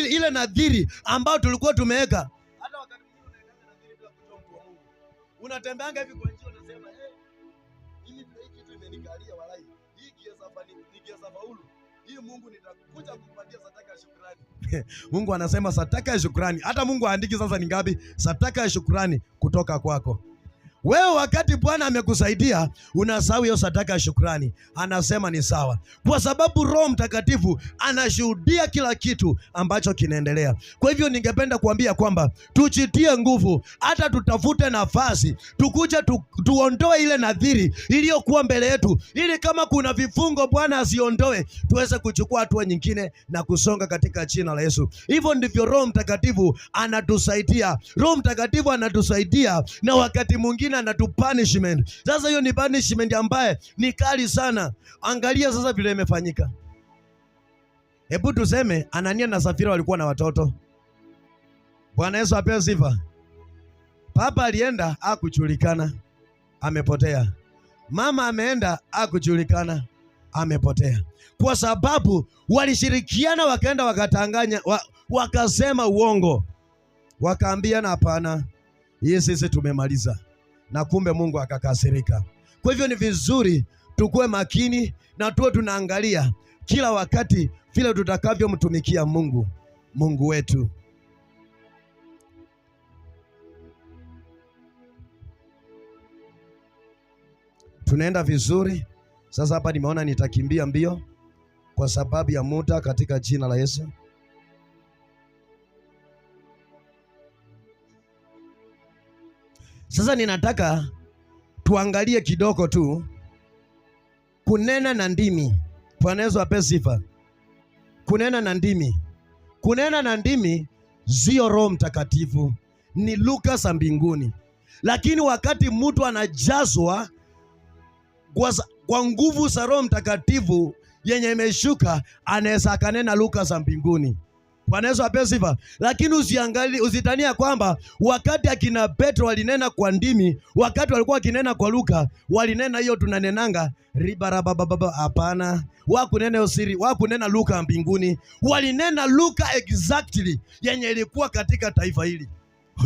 ile nadhiri ambayo tulikuwa tumeweka. Hata wakati mwingine unaenda nadhiri bila kujua mtu wa Mungu. Unatembeanga hivi kwa njia unasema, mimi hii kitu imenikalia walai. Hii kiesa faulu. Hii Mungu nitakuja kukupatia sadaka ya shukrani. Mungu anasema sadaka ya shukrani. Hata Mungu aandiki sasa ni ngapi? Sadaka ya shukrani kutoka kwako. Wewe wakati Bwana amekusaidia unasahau hiyo sadaka ya shukrani. Anasema ni sawa, kwa sababu Roho Mtakatifu anashuhudia kila kitu ambacho kinaendelea. Kwa hivyo ningependa kuambia kwamba tujitie nguvu, hata tutafute nafasi, tukuje tuondoe ile nadhiri iliyokuwa mbele yetu, ili kama kuna vifungo Bwana asiondoe, tuweze kuchukua hatua nyingine na kusonga katika jina la Yesu. Hivyo ndivyo Roho Mtakatifu anatusaidia. Roho Mtakatifu anatusaidia na wakati mwingine anatu punishment. Sasa hiyo ni punishment ambaye ni kali sana. Angalia sasa vile imefanyika. Hebu tuseme Anania na Safira walikuwa na watoto. Bwana Yesu apewe sifa. Papa alienda hakujulikana, amepotea. Mama ameenda hakujulikana, amepotea. Kwa sababu walishirikiana, wakaenda wakatanganya, wakasema uongo. Wakaambiana hapana, hii sisi tumemaliza. Na kumbe Mungu akakasirika. Kwa hivyo ni vizuri tukue makini na tuwe tunaangalia kila wakati vile tutakavyomtumikia Mungu wetu. Tunaenda vizuri. Sasa hapa nimeona nitakimbia mbio kwa sababu ya muda katika jina la Yesu. Sasa ninataka tuangalie kidogo tu kunena na ndimi. Bwana Yesu apewe sifa. Kunena na ndimi. Kunena na ndimi sio Roho Mtakatifu, ni lugha za mbinguni. Lakini wakati mtu anajazwa kwa nguvu za Roho Mtakatifu yenye imeshuka, anaweza akanena lugha za mbinguni. Bwana Yesu apewe sifa. Lakini usitania kwamba wakati akina Petro walinena kwa ndimi, wakati walikuwa wakinena kwa lugha, walinena hiyo tunanenanga ribarabababa. Hapana, wakunena usiri, wakunena lugha mbinguni. Walinena lugha exactly yenye ilikuwa katika taifa hili.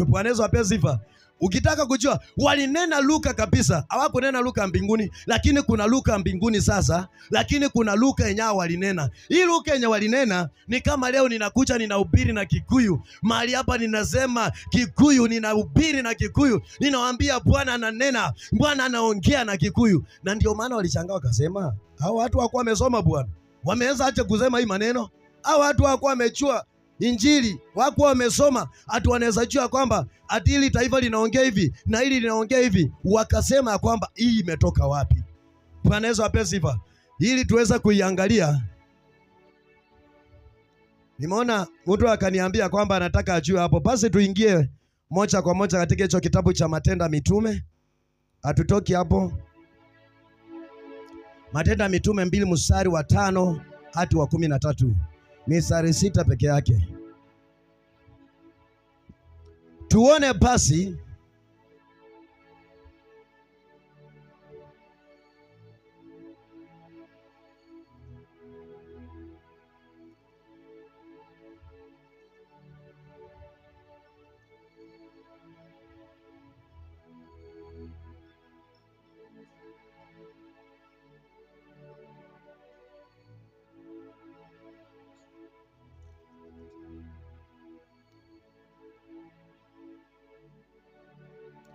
Bwana Yesu apewe sifa. Ukitaka kujua walinena lugha kabisa, hawakunena lugha mbinguni, lakini kuna lugha mbinguni sasa, lakini kuna lugha yenye walinena. Hii lugha yenye walinena ni kama leo ninakuja ninahubiri na Kikuyu. Mahali hapa ninasema Kikuyu, ninahubiri na Kikuyu. Ninawaambia Bwana ananena, Bwana anaongea na Kikuyu. Na ndio maana walishangaa wakasema, hao watu hawakuwa wamesoma Bwana. Wameanza acha kusema hii maneno. Hao watu hawakuwa wamejua Injili, wako wamesoma, ati wanaweza jua kwamba ati hili taifa linaongea hivi na hili linaongea hivi, wakasema kwamba hii imetoka wapi? Bwana Yesu apewe sifa. Ili tuweza kuiangalia, nimeona mtu akaniambia kwamba anataka ajue hapo. Basi tuingie moja kwa moja katika hicho kitabu cha Matendo ya Mitume. Hatutoki hapo. Matendo ya Mitume 2 mstari wa 5 hadi wa 13. Mistari 6 peke yake. Tuone basi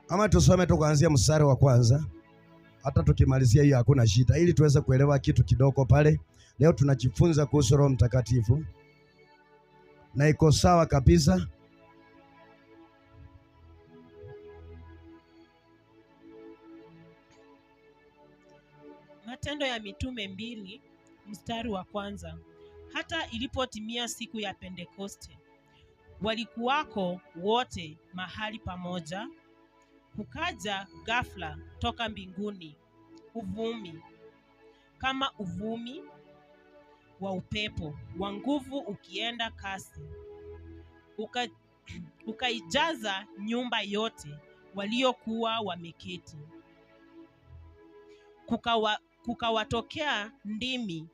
ama tusome tu kuanzia mstari wa kwanza, hata tukimalizia hiyo hakuna shida, ili tuweze kuelewa kitu kidogo pale. Leo tunajifunza kuhusu Roho Mtakatifu na iko sawa kabisa. Matendo ya Mitume 2 mstari wa kwanza. Hata ilipotimia siku ya Pentekoste, walikuwako wote mahali pamoja. Kukaja ghafla toka mbinguni uvumi kama uvumi wa upepo wa nguvu ukienda kasi, ukaijaza nyumba yote waliokuwa wameketi. Kukawatokea ndimi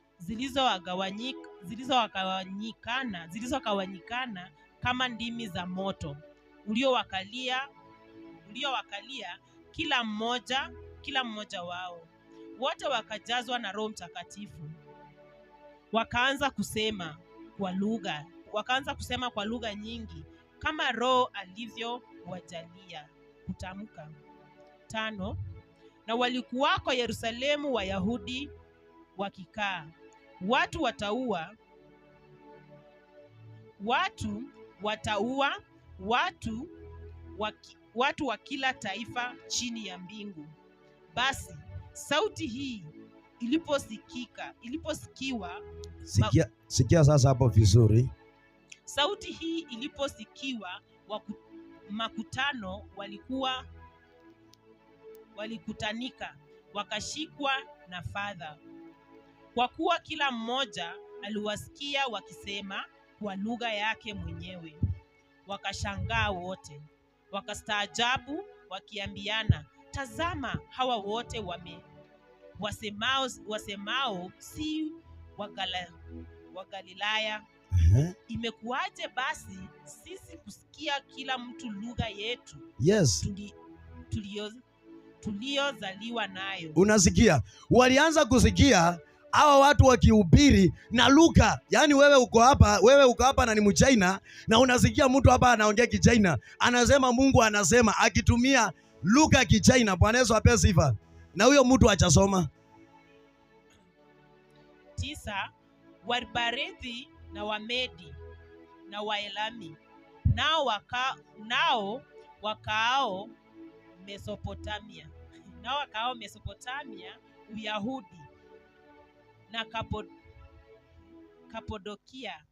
zilizogawanyikana kama ndimi za moto uliowakalia kila mmoja wao. Wote wakajazwa na Roho Mtakatifu, wakaanza kusema kwa lugha nyingi kama Roho alivyowajalia kutamka. 5. Na walikuwako Yerusalemu Wayahudi wakikaa, watu wa kila taifa chini ya mbingu. Basi sauti hii iliposikiwa, sikia sasa hapo vizuri. Sauti hii iliposikiwa, makutano walikutanika, wakashikwa na fadhaa, kwa kuwa kila mmoja aliwasikia wakisema kwa lugha yake mwenyewe. Wakashangaa wote, wakastaajabu, wakiambiana, tazama, hawa wote wasemao si wa Galilaya? Imekuwaje basi sisi kusikia kila mtu lugha yetu tuliozaliwa nayo? Unasikia, walianza kusikia hawa watu wakihubiri na lugha. Yaani wewe uko hapa na ni Mchina, na unasikia mtu hapa anaongea Kichina, anasema Mungu anasema akitumia lugha ya Kichina. Bwana Yesu apewe sifa. Na huyo mtu achasoma. 9. Warbarithi na Wamedi na Waelami nao wakaao Mesopotamia, Uyahudi na Kapodokia,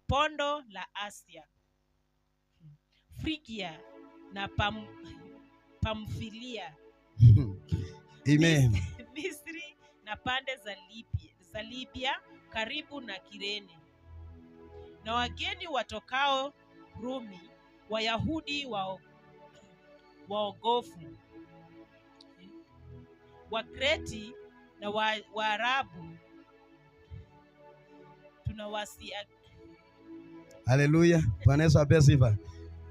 Pondo la Asia, Frigia na Pamfilia, Amen. Misri na pande za Libya karibu na Kirene, na wageni watokao Rumi, Wayahudi waogofu, Wakreti na Waarabu tunawasia. Haleluya. Bwana Yesu apewe sifa.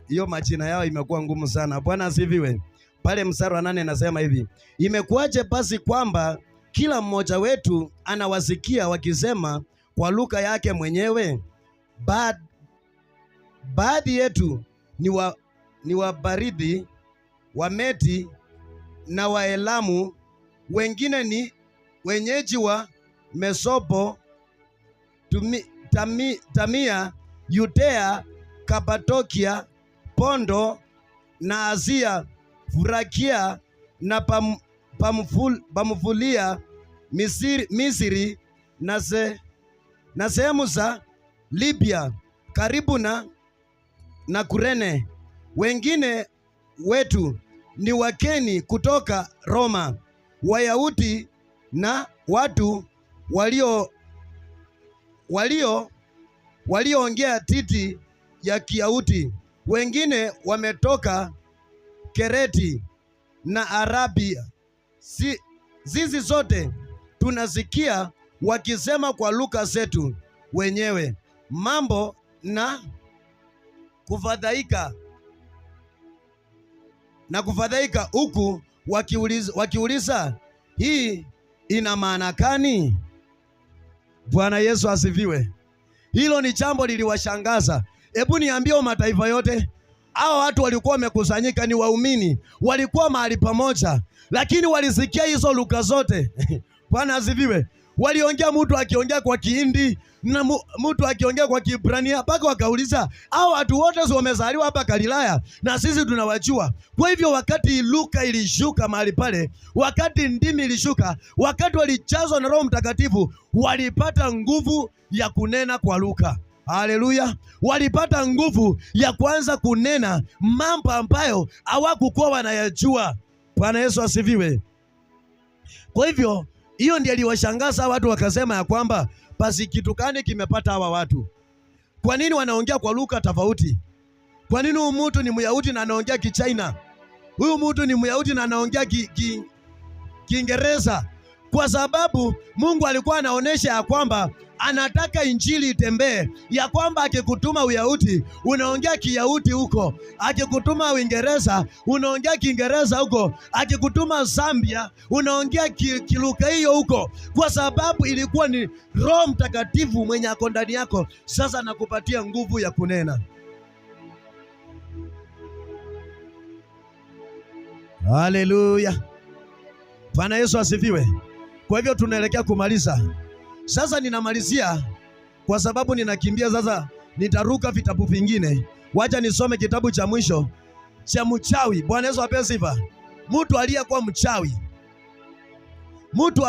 Hiyo majina yao imekuwa ngumu sana. Bwana asifiwe. Pale mstari wa 8 nasema hivi, imekuwaje basi kwamba kila mmoja wetu anawasikia wakisema kwa lugha yake mwenyewe? Baadhi yetu ni Wabarithi, Wameti na Waelamu, wengine ni wenyeji wa Mesopotamia Yudea, Kapadokia, Pondo na Asia, Furakia na Pamfulia, Misri na sehemu za Libya karibu na Kurene. Wengine wetu ni wageni kutoka Roma, Wayahudi na watu walioongea titi ya Kiyahudi. Wengine wametoka Kereti na Arabia. Sisi zote tunasikia wakisema kwa lugha zetu wenyewe mambo na kufadhaika huku wakiuliza hii ina maana gani? Bwana Yesu asifiwe. Hilo ni jambo liliwashangaza. Hebu niambie mataifa yote, hao watu walikuwa wamekusanyika, ni waumini, walikuwa mahali pamoja, lakini walisikia hizo lugha zote. Bwana asifiwe. Waliongea, mtu akiongea kwa Kihindi na mtu akiongea kwa Kiebrania, mpaka wakauliza hao watu wote wamezaliwa hapa Galilaya na sisi tunawajua. Kwa hivyo wakati lugha ilishuka mahali pale, wakati ndimi ilishuka, wakati walijazwa na Roho Mtakatifu, walipata nguvu ya kunena kwa lugha. Haleluya. Walipata nguvu ya kuanza kunena mambo ambayo hawakukuwa wanayajua. Bwana Yesu asifiwe. Kwa hivyo hiyo ndiyo iliwashangaza watu, wakasema ya kwamba basi kitu gani kimepata hawa watu? Kwa nini wanaongea kwa lugha tofauti? Kwa nini huyu mtu ni Myahudi na anaongea Kichina? Huyu mtu ni Myahudi na anaongea Kiingereza. Kwa sababu Mungu alikuwa anaonesha ya kwamba anataka injili itembee, ya kwamba akikutuma Uyahudi unaongea Kiyahudi huko, akikutuma Uingereza unaongea Kiingereza huko, akikutuma Zambia unaongea kilugha hiyo huko, kwa sababu ilikuwa ni Roho Mtakatifu mwenye ako ndani yako. Sasa nakupatia nguvu ya kunena. Haleluya. Bwana Yesu asifiwe. Kwa hivyo tunaelekea kumaliza. Sasa ninamalizia kwa sababu ninakimbia sasa, nitaruka vitabu vingine. Wacha nisome kitabu cha mwisho cha mchawi. Bwana Yesu apewe sifa. Mtu aliyekuwa mchawi, mtu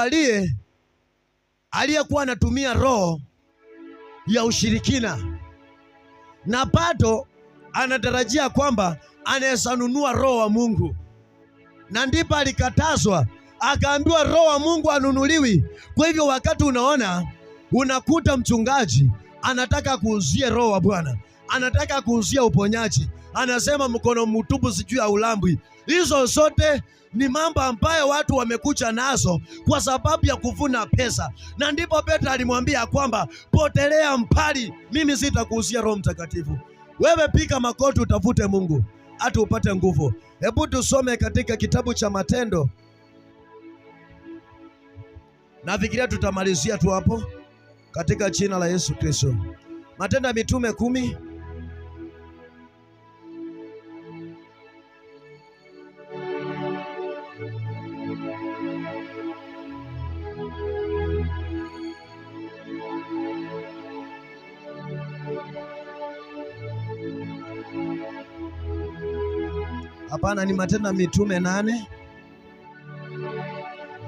aliyekuwa anatumia roho ya ushirikina na bado anatarajia kwamba anaweza nunua roho wa Mungu, na ndipo alikatazwa, akaambiwa roho wa Mungu anunuliwi. Kwa hivyo wakati unakuta mchungaji anataka kuuzie roho wa Bwana, anataka kuuzia uponyaji, anasema mkono mtupu sijui haulambwi. Hizo zote ni mambo ambayo watu wamekucha nazo kwa sababu ya kuvuna pesa. Na ndipo Petro alimwambia kwamba potelea mbali, mimi sitakuuzia Roho Mtakatifu. Wewe pika makoti utafute Mungu hata upate nguvu. Hebu tusome katika kitabu cha Matendo. Nafikiria tutamalizia tu hapo katika jina la Yesu Kristo. Matendo ya Mitume 10. Hapana, ni Matendo ya Mitume 8.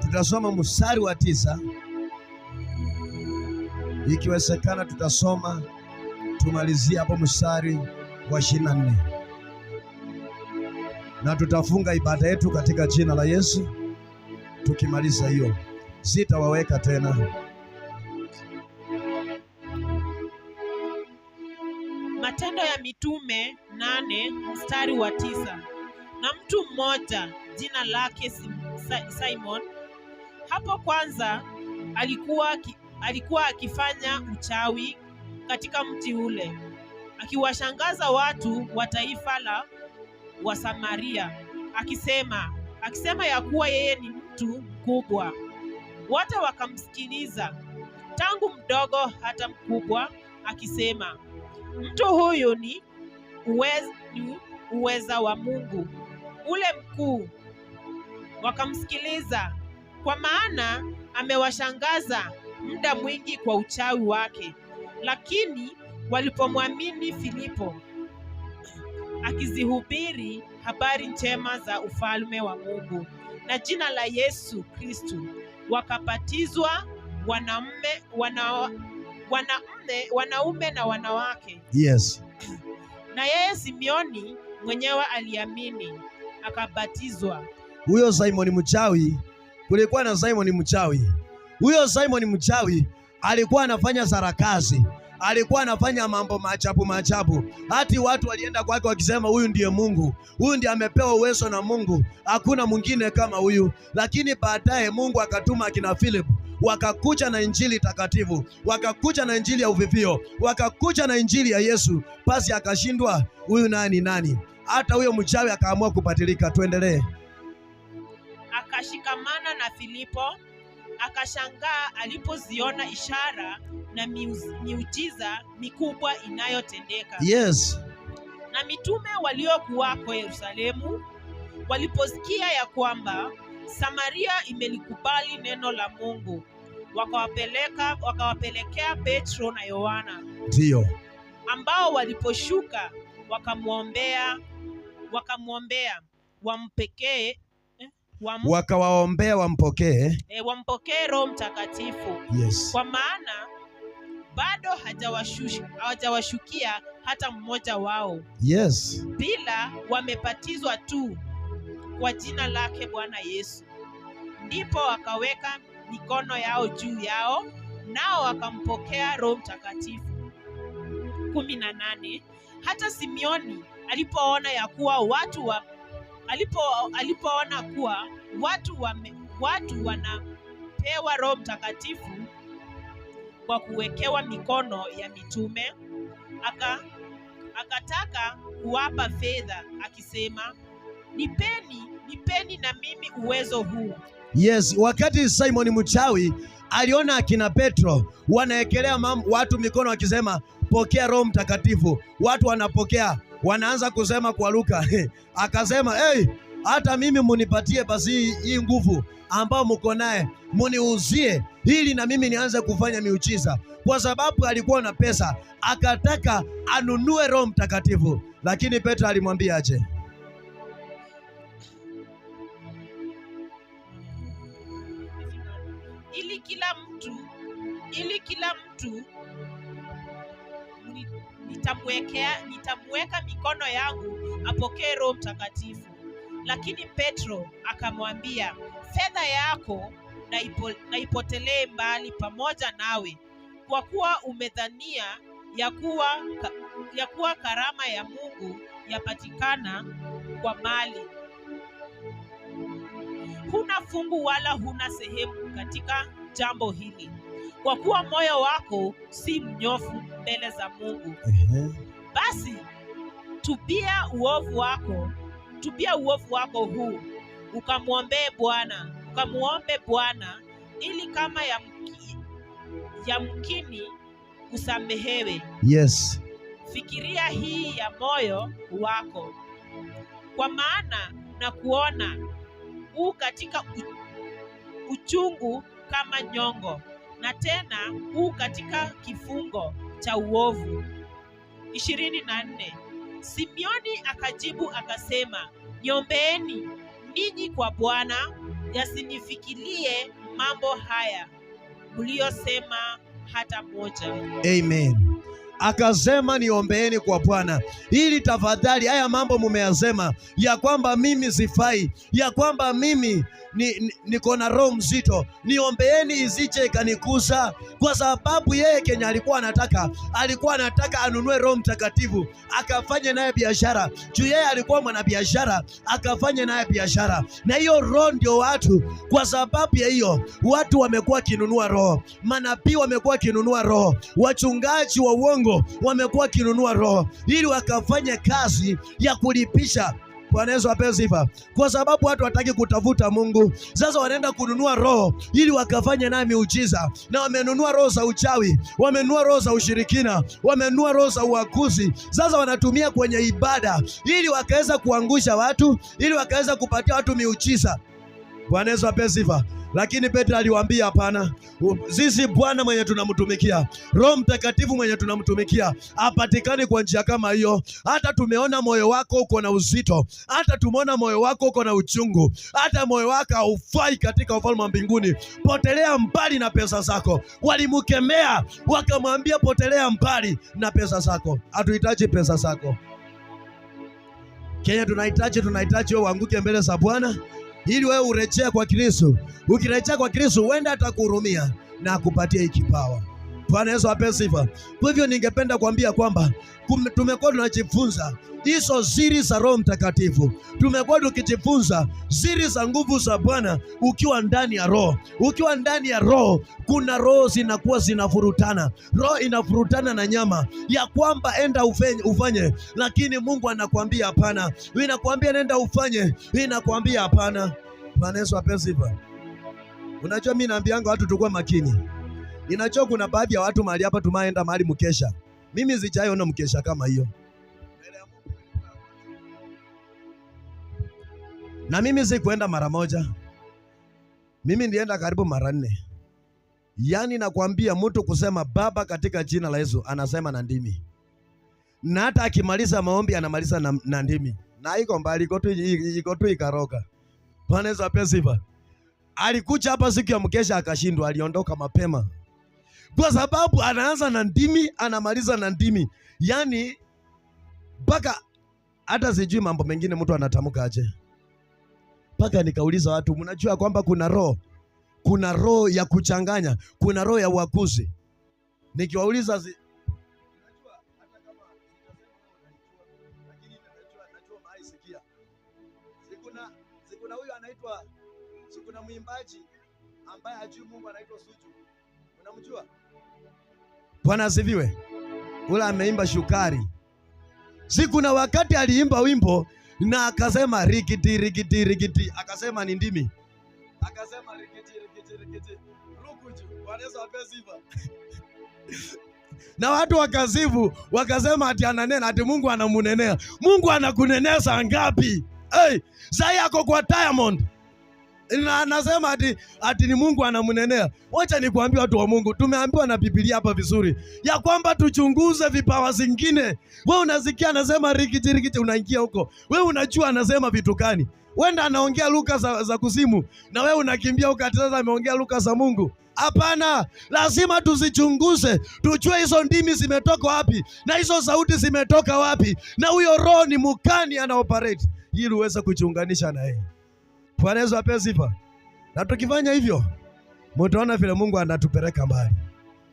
Tutasoma mstari wa 9. Ikiwezekana tutasoma tumalizie hapo mstari wa 24. Na tutafunga ibada yetu katika jina la Yesu. Tukimaliza hiyo, sitawaweka tena. Matendo ya Mitume 8 mstari wa 9. Na mtu mmoja jina lake Simon, hapo kwanza alikuwa akifanya uchawi katika mji ule, akiwashangaza watu wa taifa la Wasamaria, akisema ya kuwa yeye ni mtu mkubwa. Wote wakamsikiliza, tangu mdogo hata mkubwa, akisema, mtu huyu ni uweza wa Mungu ule mkuu. Wakamsikiliza kwa maana amewashangaza muda mwingi kwa uchawi wake. Lakini walipomwamini Filipo akizihubiri habari njema za ufalme wa Mungu na jina la Yesu Kristo, wakabatizwa wanaume na wanawake. Yes. Na yeye Simioni mwenyewe aliamini akabatizwa. Huyo Simoni mchawi, kulikuwa na Simoni mchawi. Huyo Simoni mchawi alikuwa anafanya sarakasi, alikuwa anafanya mambo maajabu. Hati watu walienda kwake wakisema huyu ndiye Mungu, huyu ndiye amepewa uwezo na Mungu, hakuna mwingine kama huyu. Lakini baadaye Mungu akatuma akina Philip, wakakuja na injili takatifu, wakakuja na injili ya uvivio, wakakuja na injili ya Yesu. Basi akashindwa huyu nani. Hata huyo mchawi akaamua kubadilika. Tuendelee. Akashikamana na Filipo, akashangaa alipoziona ishara na miujiza mikubwa inayotendeka. Yes. Na mitume waliokuwako Yerusalemu waliposikia ya kwamba Samaria imelikubali neno la Mungu, wakawapelekea Petro na Yohana. Ndio. Ambao waliposhuka wakamwombea wampokee Roho Mtakatifu. Yes. Kwa maana bado hajawashukia hata mmoja wao. Yes. Bila wamebatizwa tu kwa jina lake Bwana Yesu. Ndipo wakaweka mikono yao juu yao, nao wakampokea Roho Mtakatifu. 18. Hata Simioni alipoona kuwa watu wanapewa Roho Mtakatifu kwa kuwekewa mikono ya mitume, akataka kuwapa fedha akisema, nipeni na mimi uwezo huu. Yes, wakati Simoni mchawi aliona akina Petro wanaekelea watu mikono wakisema pokea Roho Mtakatifu, watu wanapokea, wanaanza kusema kwa lugha. Akasema, hata mimi munipatie basi hii nguvu ambao mko naye, muniuzie ili na mimi nianze kufanya miujiza. Kwa sababu alikuwa na pesa, akataka anunue Roho Mtakatifu. Lakini Petro alimwambia aje? Ili kila mtu nitamweka mikono yangu apokee Roho Mtakatifu. Lakini Petro akamwambia, fedha yako na ipotelee mbali pamoja nawe, kwa kuwa umedhania ya kuwa karama ya Mungu yapatikana kwa mali. Huna fungu wala huna sehemu katika jambo hili, kwa kuwa moyo wako si mnyofu mbele za Mungu. Basi tubia uovu wako huu, ukamwombe Bwana ili kama yamkini usamehewe. Yes. Fikiria hii ya moyo wako, kwa maana na kuona katika uchungu kama nyongo, na tena katika kifungo cha uovu. 24. Simioni akajibu akasema, niombeeni ninyi kwa Bwana, yasinifikirie mambo haya mliyosema hata moja. Amen. Akasema niombeeni kwa Bwana ili tafadhali haya mambo mumeyasema ya kwamba mimi sifai, ya kwamba mimi niko na roho mzito, niombeeni isije ikanikusa. Kwa sababu yeye Kenya alikuwa anataka anunue Roho Mtakatifu akafanye naye biashara. Juu yeye alikuwa mwanabiashara, akafanye naye biashara. Na hiyo roho ndio watu, kwa sababu ya hiyo watu wamekuwa kinunua roho, manabii wamekuwa kinunua roho, wachungaji wa uongo wamekuwa kinunua roho ili wakafanye kazi ya kulipisha. Bwana Yesu apewe sifa. Kwa sababu watu wataki kutafuta Mungu, sasa wanaenda kununua roho ili wakafanye naye miujiza. Na wamenunua roho za uchawi, wamenunua roho za ushirikina, wamenunua roho za uaguzi. Sasa wanatumia kwenye ibada ili wakaweza kuangusha watu, ili wakaweza kupatia watu miujiza. Bwana Yesu apewe sifa. Lakini Petro aliwaambia hapana, sisi Bwana mwenye tunamtumikia, Roho Mtakatifu mwenye tunamtumikia hapatikani kwa njia kama hiyo. Hata tumeona moyo wako uko na uzito, hata tumeona moyo wako uko na uchungu, hata moyo wako haufai katika ufalme wa mbinguni. Potelea mbali na pesa zako. Walimkemea wakamwambia, potelea mbali na pesa zako. Hatuhitaji pesa zako. Kenya tunahitaji wewe uanguke mbele za Bwana ili wewe urejee kwa Kristo. Ukirejea kwa Kristo, huenda atakuhurumia na akupatie hiki kipawa. Bwana Yesu apewe sifa. Kwa hivyo ningependa kuambia kwamba tumekuwa tunajifunza hizo siri za Roho Mtakatifu. Tumekuwa tukijifunza siri za nguvu za Bwana ukiwa ndani ya Roho. Ukiwa ndani ya Roho, kuna roho zinakuwa zinafurutana. Roho inafurutana na nyama ya kwamba enda ufanye, lakini Mungu anakuambia hapana. Inakuambia nenda ufanye, inakuambia hapana. Bwana Yesu apewe sifa. Unajua mimi naambianga watu tukue makini. Ninajua kuna baadhi ya watu mahali hapa tumaenda mahali mkesha. Mimi sijaona mkesha kama hiyo. Na mimi sikuenda mara moja. Mimi ndienda karibu mara 4. Yaani nakwambia mtu kusema Baba katika jina la Yesu anasema na ndimi. Na hata akimaliza maombi anamaliza na ndimi. Na iko mbali, iko tu ikaroka. Bwana Yesu apewe sifa. Alikuja hapa siku ya mkesha akashindwa, aliondoka mapema. Kwa sababu anaanza na ndimi, anamaliza na ndimi. Yaani mpaka hata sijui mambo mengine mtu anatamka aje. Mpaka nikauliza watu, mnajua kwamba kuna roho ya kuchanganya, kuna roho ya uakuzi. Nikiwauliza unajua hata kama lakini najua mahali sikia. Sikuna huyu anaitwa, sikuna mwimbaji ambaye hajui Mungu anaitwa Suju. Unamjua? Bwana asifiwe. Ule ameimba Shukari. Sikuna wakati aliimba wimbo na akasema rikiti rikiti rikiti, akasema ni ndimi. Akasema rikiti rikiti rikiti. Rukuju. Bwana Yesu apewe sifa. Na watu wakazivu, wakasema ati ananena, ati Mungu anamunenea. Mungu anakunenea saa ngapi? Saa yako kwa Diamond. Na anasema ati ni Mungu anamunenea. Wacha nikwambie watu wa Mungu, tumeambiwa na Biblia hapa vizuri ya kwamba tuchunguze vipawa zingine. Wewe unasikia anasema rikiti rikiti, unaingia huko. Wewe unajua anasema vitu gani? Wenda anaongea lugha za kuzimu na wewe unakimbia huko ati sasa ameongea lugha za Mungu. Hapana, lazima tuzichunguze, tujue hizo ndimi zimetoka wapi na hizo sauti zimetoka wapi, na huyo roho ni mukani ana operate ili uweze kuchunganisha na yeye. Bwana Yesu apewe sifa. Na tukifanya hivyo, mtaona vile Mungu anatupeleka mbali.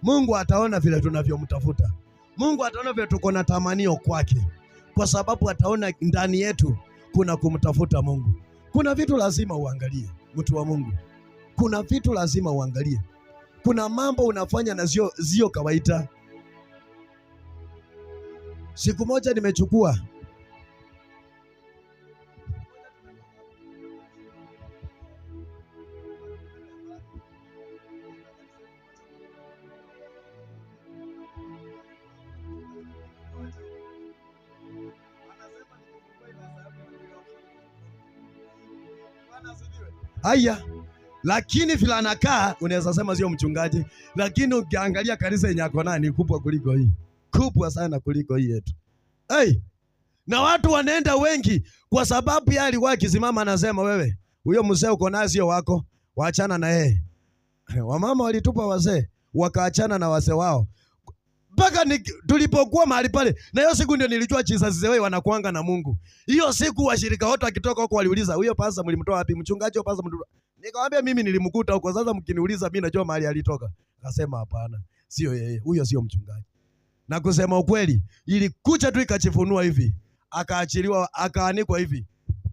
Mungu ataona vile tunavyomtafuta. Mungu ataona vile tuko na tamanio kwake, kwa sababu ataona ndani yetu kuna kumtafuta Mungu. Kuna vitu lazima uangalie, mtu wa Mungu. Kuna vitu lazima uangalie. Kuna mambo unafanya na zio kawaida. Siku moja nimechukua haya, lakini vile anakaa unaweza sema sio mchungaji, lakini ukiangalia kanisa yenye ako nayo ni kubwa kuliko hii. Kubwa sana kuliko hii yetu. Na watu wanaenda wengi kwa sababu yeye alikuwa akisimama anasema, wewe huyo mzee uko naye sio wako, waachana na yeye. Wamama walitupa wazee, wakaachana na wazee wao. Mpaka tulipokuwa mahali pale, na hiyo siku ndio nilijua Jesus zewe wanakuanga na Mungu. Hiyo siku washirika wote wakitoka huko waliuliza, huyo pasa mlimtoa wapi? Mchungaji au pasa mlimtoa? Nikamwambia mimi nilimkuta huko, sasa mkiniuliza mimi najua mahali alitoka. Akasema hapana, sio yeye, huyo sio mchungaji. Na kusema ukweli, ilikuja tu ikachifunua hivi, akaachiliwa, akaanikwa hivi.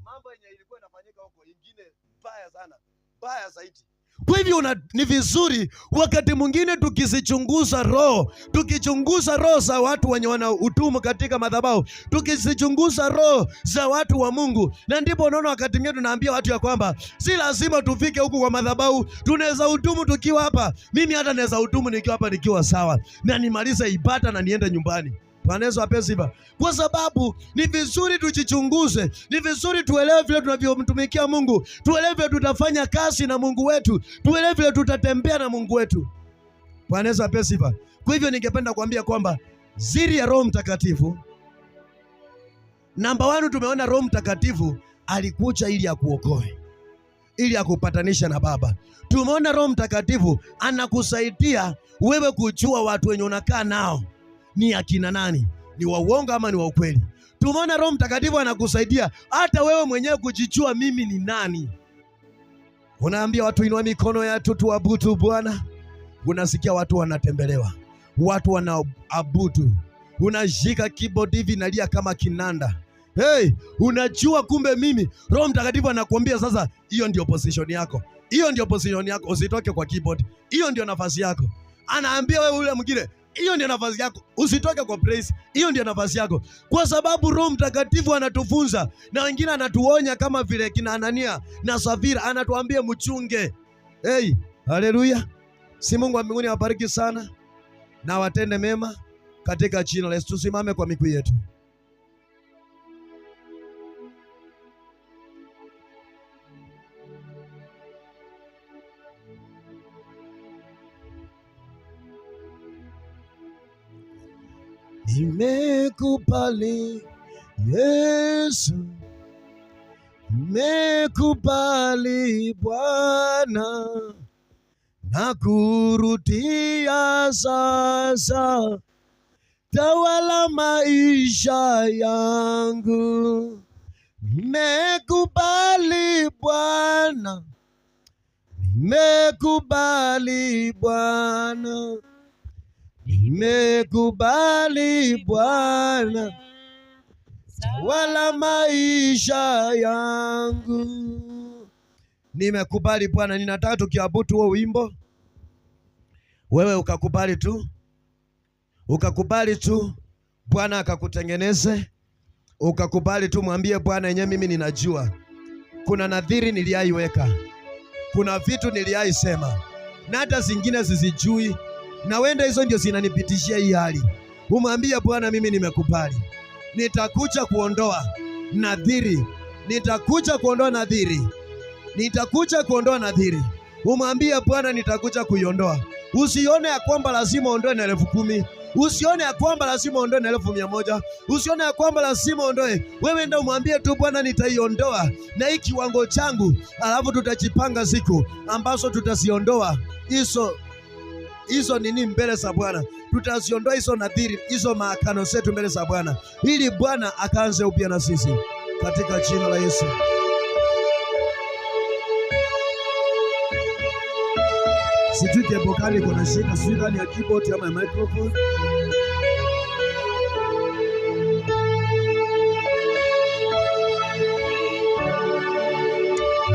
Mambo yenye ilikuwa inafanyika huko ingine baya sana, baya zaidi. Kwa hivyo ni vizuri wakati mwingine tukizichunguza roho za watu wenye wana utumu katika madhabahu, tukizichunguza roho za watu wa Mungu. Na ndipo unaona wakati mwingine tunaambia watu ya kwamba si lazima tufike huku kwa madhabahu, tunaweza utumu tukiwa hapa. Mimi hata naweza utumu nikiwa hapa nikiwa sawa, na nimalize ibada na niende nyumbani. Bwana Yesu apewe sifa. Kwa sababu ni vizuri tujichunguze, ni vizuri tuelewe vile tunavyomtumikia Mungu, tuelewe vile tutafanya kazi na Mungu wetu, tuelewe vile tutatembea na Mungu wetu. Bwana Yesu apewe sifa. Kwa hivyo ningependa kuambia kwamba siri ya Roho Mtakatifu, namba 1, tumeona Roho Mtakatifu alikuja ili akuokoe, ili akupatanisha na Baba. Tumeona Roho Mtakatifu anakusaidia wewe kujua watu wenye unakaa nao ni akina nani, ni wa uongo ama ni wa ukweli. Tumeona Roho Mtakatifu anakusaidia hata wewe mwenyewe kujijua mimi ni nani. Unaambia watu inua mikono yetu tuabudu Bwana. Unasikia watu wanatembelewa, watu wanaabudu. Unashika keyboard hivi nalia kama kinanda. Hey, unajua kumbe mimi. Roho Mtakatifu anakuambia sasa, hiyo ndio position yako. Hiyo ndio position yako, usitoke kwa keyboard. Hiyo ndio nafasi yako. Anaambia wewe ule mwingine, hiyo ndio nafasi yako, usitoke kwa praise. Hiyo ndio nafasi yako. Kwa sababu Roho Mtakatifu anatufunza na wengine anatuonya, kama vile kina Anania na Safira, anatuambia mchunge. Hey, haleluya. Si Mungu wa mbinguni awabariki sana na watende mema katika jina la Yesu. Tusimame kwa miguu yetu. Nimekubali Yesu, nimekubali Bwana, nakurudia sasa, tawala maisha yangu. Nimekubali Bwana, nimekubali Bwana, nimekubali Bwana, tawala maisha yangu. Nimekubali Bwana. Ninataka tukiabudu huo wimbo, wewe ukakubali tu, Bwana akakutengeneze. Ukakubali tu, mwambie Bwana, yenyewe mimi ninajua kuna nadhiri niliaiweka, kuna vitu niliaisema na hata zingine zisijui, na wenda hizo ndio zinanipitishia hii hali. Umwambie Bwana, mimi nimekubali, nitakuja kuondoa nadhiri, nitakuja kuondoa nadhiri. Umwambie Bwana, nitakuja kuiondoa. Usione ya kwamba lazima ondoe na 10,000. Usione ya kwamba lazima ondoe na 1,100. Usione ya kwamba lazima ondoe. Wewe ndio umwambie tu, Bwana, nitaiondoa na hii kiwango changu, alafu tutajipanga siku ambazo tutaziondoa hizo nini mbele za Bwana. Tutaziondoa hizo nadhiri, hizo maakano zetu mbele za Bwana, ili Bwana akaanze upya na sisi katika jina la Yesu. Sijui kebokali kuna shida, sijui kani ya keyboard ama ya microphone.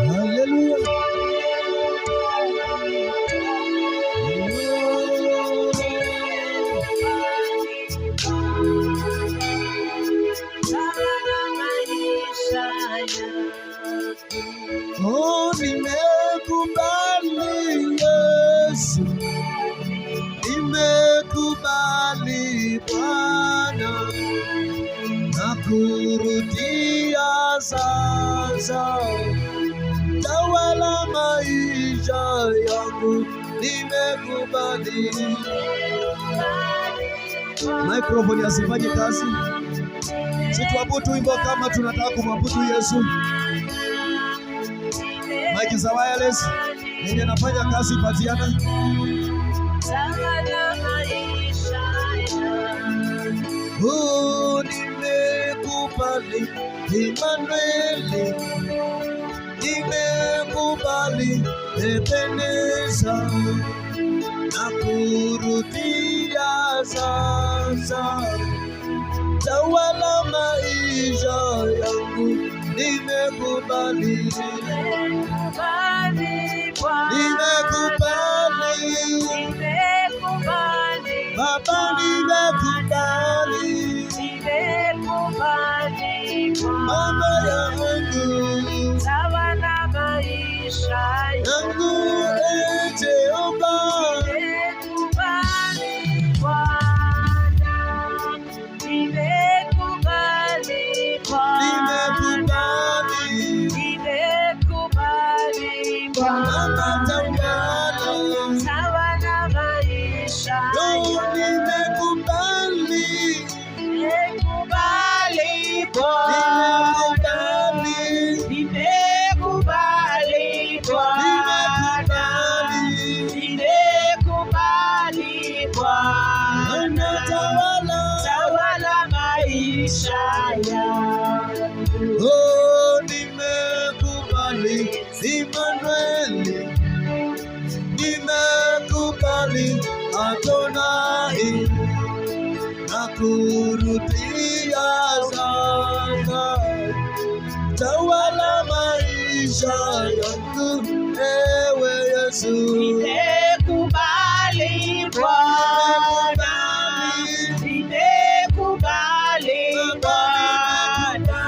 Haleluya. Oh, nimekubali Yesu, nimekubali Bwana, nakurudia sasa, tawala maisha yangu. Nimekubali. Microphone asifanye kazi. Situabudu wimbo kama tunataka kumwabudu Yesu. Mike za wireless yenye nafanya kazi patiana. Nimekubali Emmanuel, nimekubali Ebeneza, nakurudia sasa, tawala maisha yangu. Nimekubali, Baba, nimekubali mambo yangu, tawala maisha yangu. Jehova, nimekubali Bwana, maisha yangu. Oh, nimekubali Immanueli, nimekubali Adonai, nakurudia sasa, tawala maisha yangu, ewe Yesu. Nimekubali Bwana, nimekubali Bwana,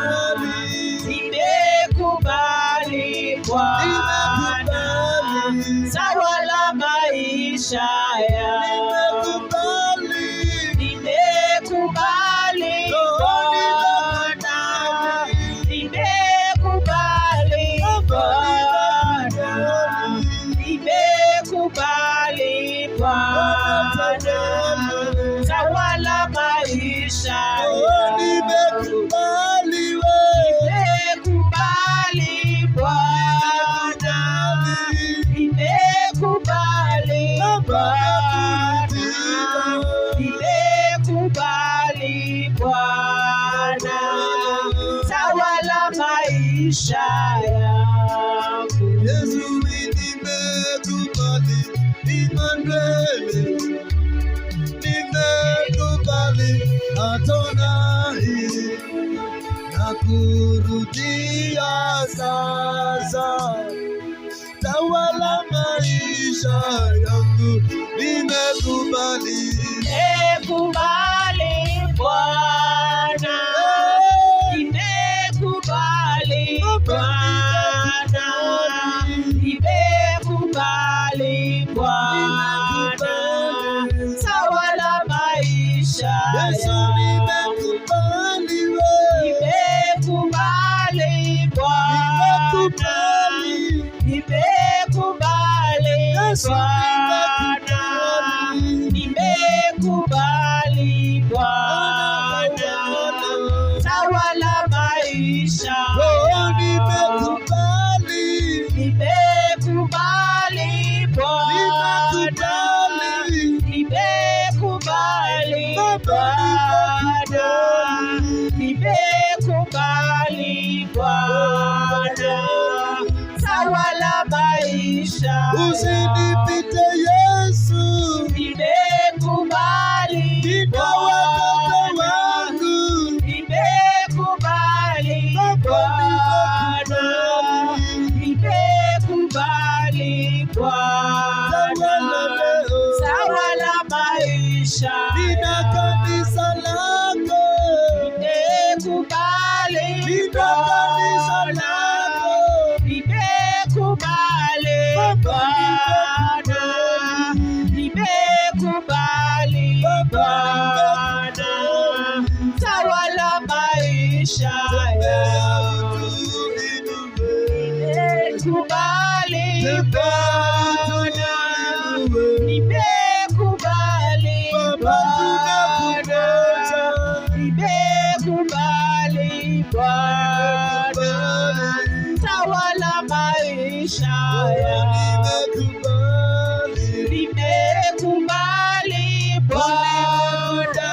nimekubali Bwana, tawala maisha yangu. Nimekubali Bwana, nimekubali Bwana, nimekubali Bwana, tawala maisha yangu. Nimekubali Bwana, nimekubali Bwana, nimekubali Bwana, tawala maisha yangu. Yesu, nimekubali Immanueli, nimekubali Adonai, nakurudia sasa, tawala maisha yangu. Nimekubali Bwana, nimekubali Bwana, nimekubali Bwana, tawala maisha Yesu, nimekubali nimekubali Bwana, nimekubali Bwana, nimekubali Bwana, tawala maisha nimekubali Bwana, nimekubali Bwana, nimekubali Bwana, tawala maisha. Usinipite Yesu, Nimekubali Bwana wangu, nimekubali Bwana, nimekubali Bwana, tawala maisha. nina kanisa lako, Nimekubali Bwana, nimekubali Bwana, nimekubali Bwana, tawala maisha yangu. Nimekubali Bwana, nimekubali Bwana, nimekubali Bwana, tawala maisha yangu. Nimekubali Bwana,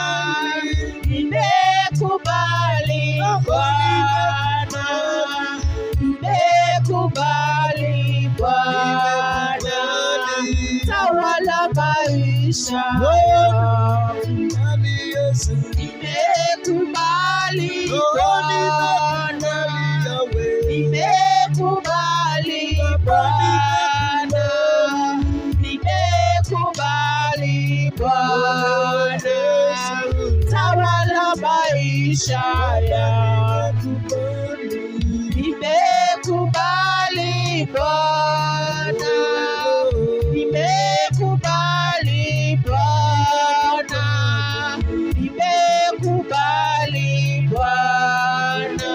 nimekubali Bwana, nimekubali Bwana, tawala maisha yangu. Nimekubali Bwana, nimekubali Bwana, nimekubali Bwana, tawala maisha yangu. Nimekubali Bwana, nimekubali Bwana, nimekubali Bwana,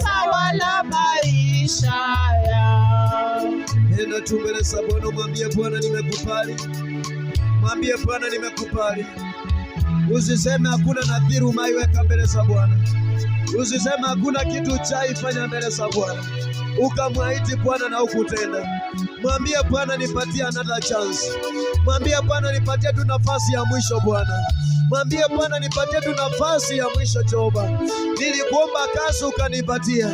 tawala maisha yangu. Nenda tu mbele za Bwana, mwambie Bwana nimekubali. Mwambie Bwana nimekubali. Usiseme hakuna nadhiri umaiweka mbele za Bwana. Usiseme hakuna kitu chaifanya mbele za Bwana. ukamwahidi Bwana na ukutenda. Mwambie Bwana, nipatie another chance. Mwambie Bwana, nipatie tu nafasi ya mwisho Bwana. Mwambie Bwana, nipatie tu nafasi ya mwisho Jehova. Nilikuomba kazi ukanipatia,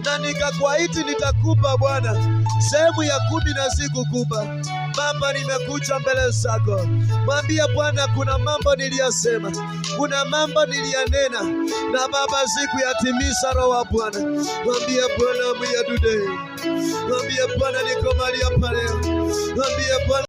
na nikakuahidi nitakupa Bwana sehemu ya 10 na sikukupa. Baba, nimekuja mbele zako. Mwambie Bwana, kuna mambo niliyasema, kuna mambo niliyanena, na Baba sikuyatimiza. Roho wa Bwana, mwambie Bwana, I'm here today. Mwambie Bwana, niko mahali hapa leo. Mwambie Bwana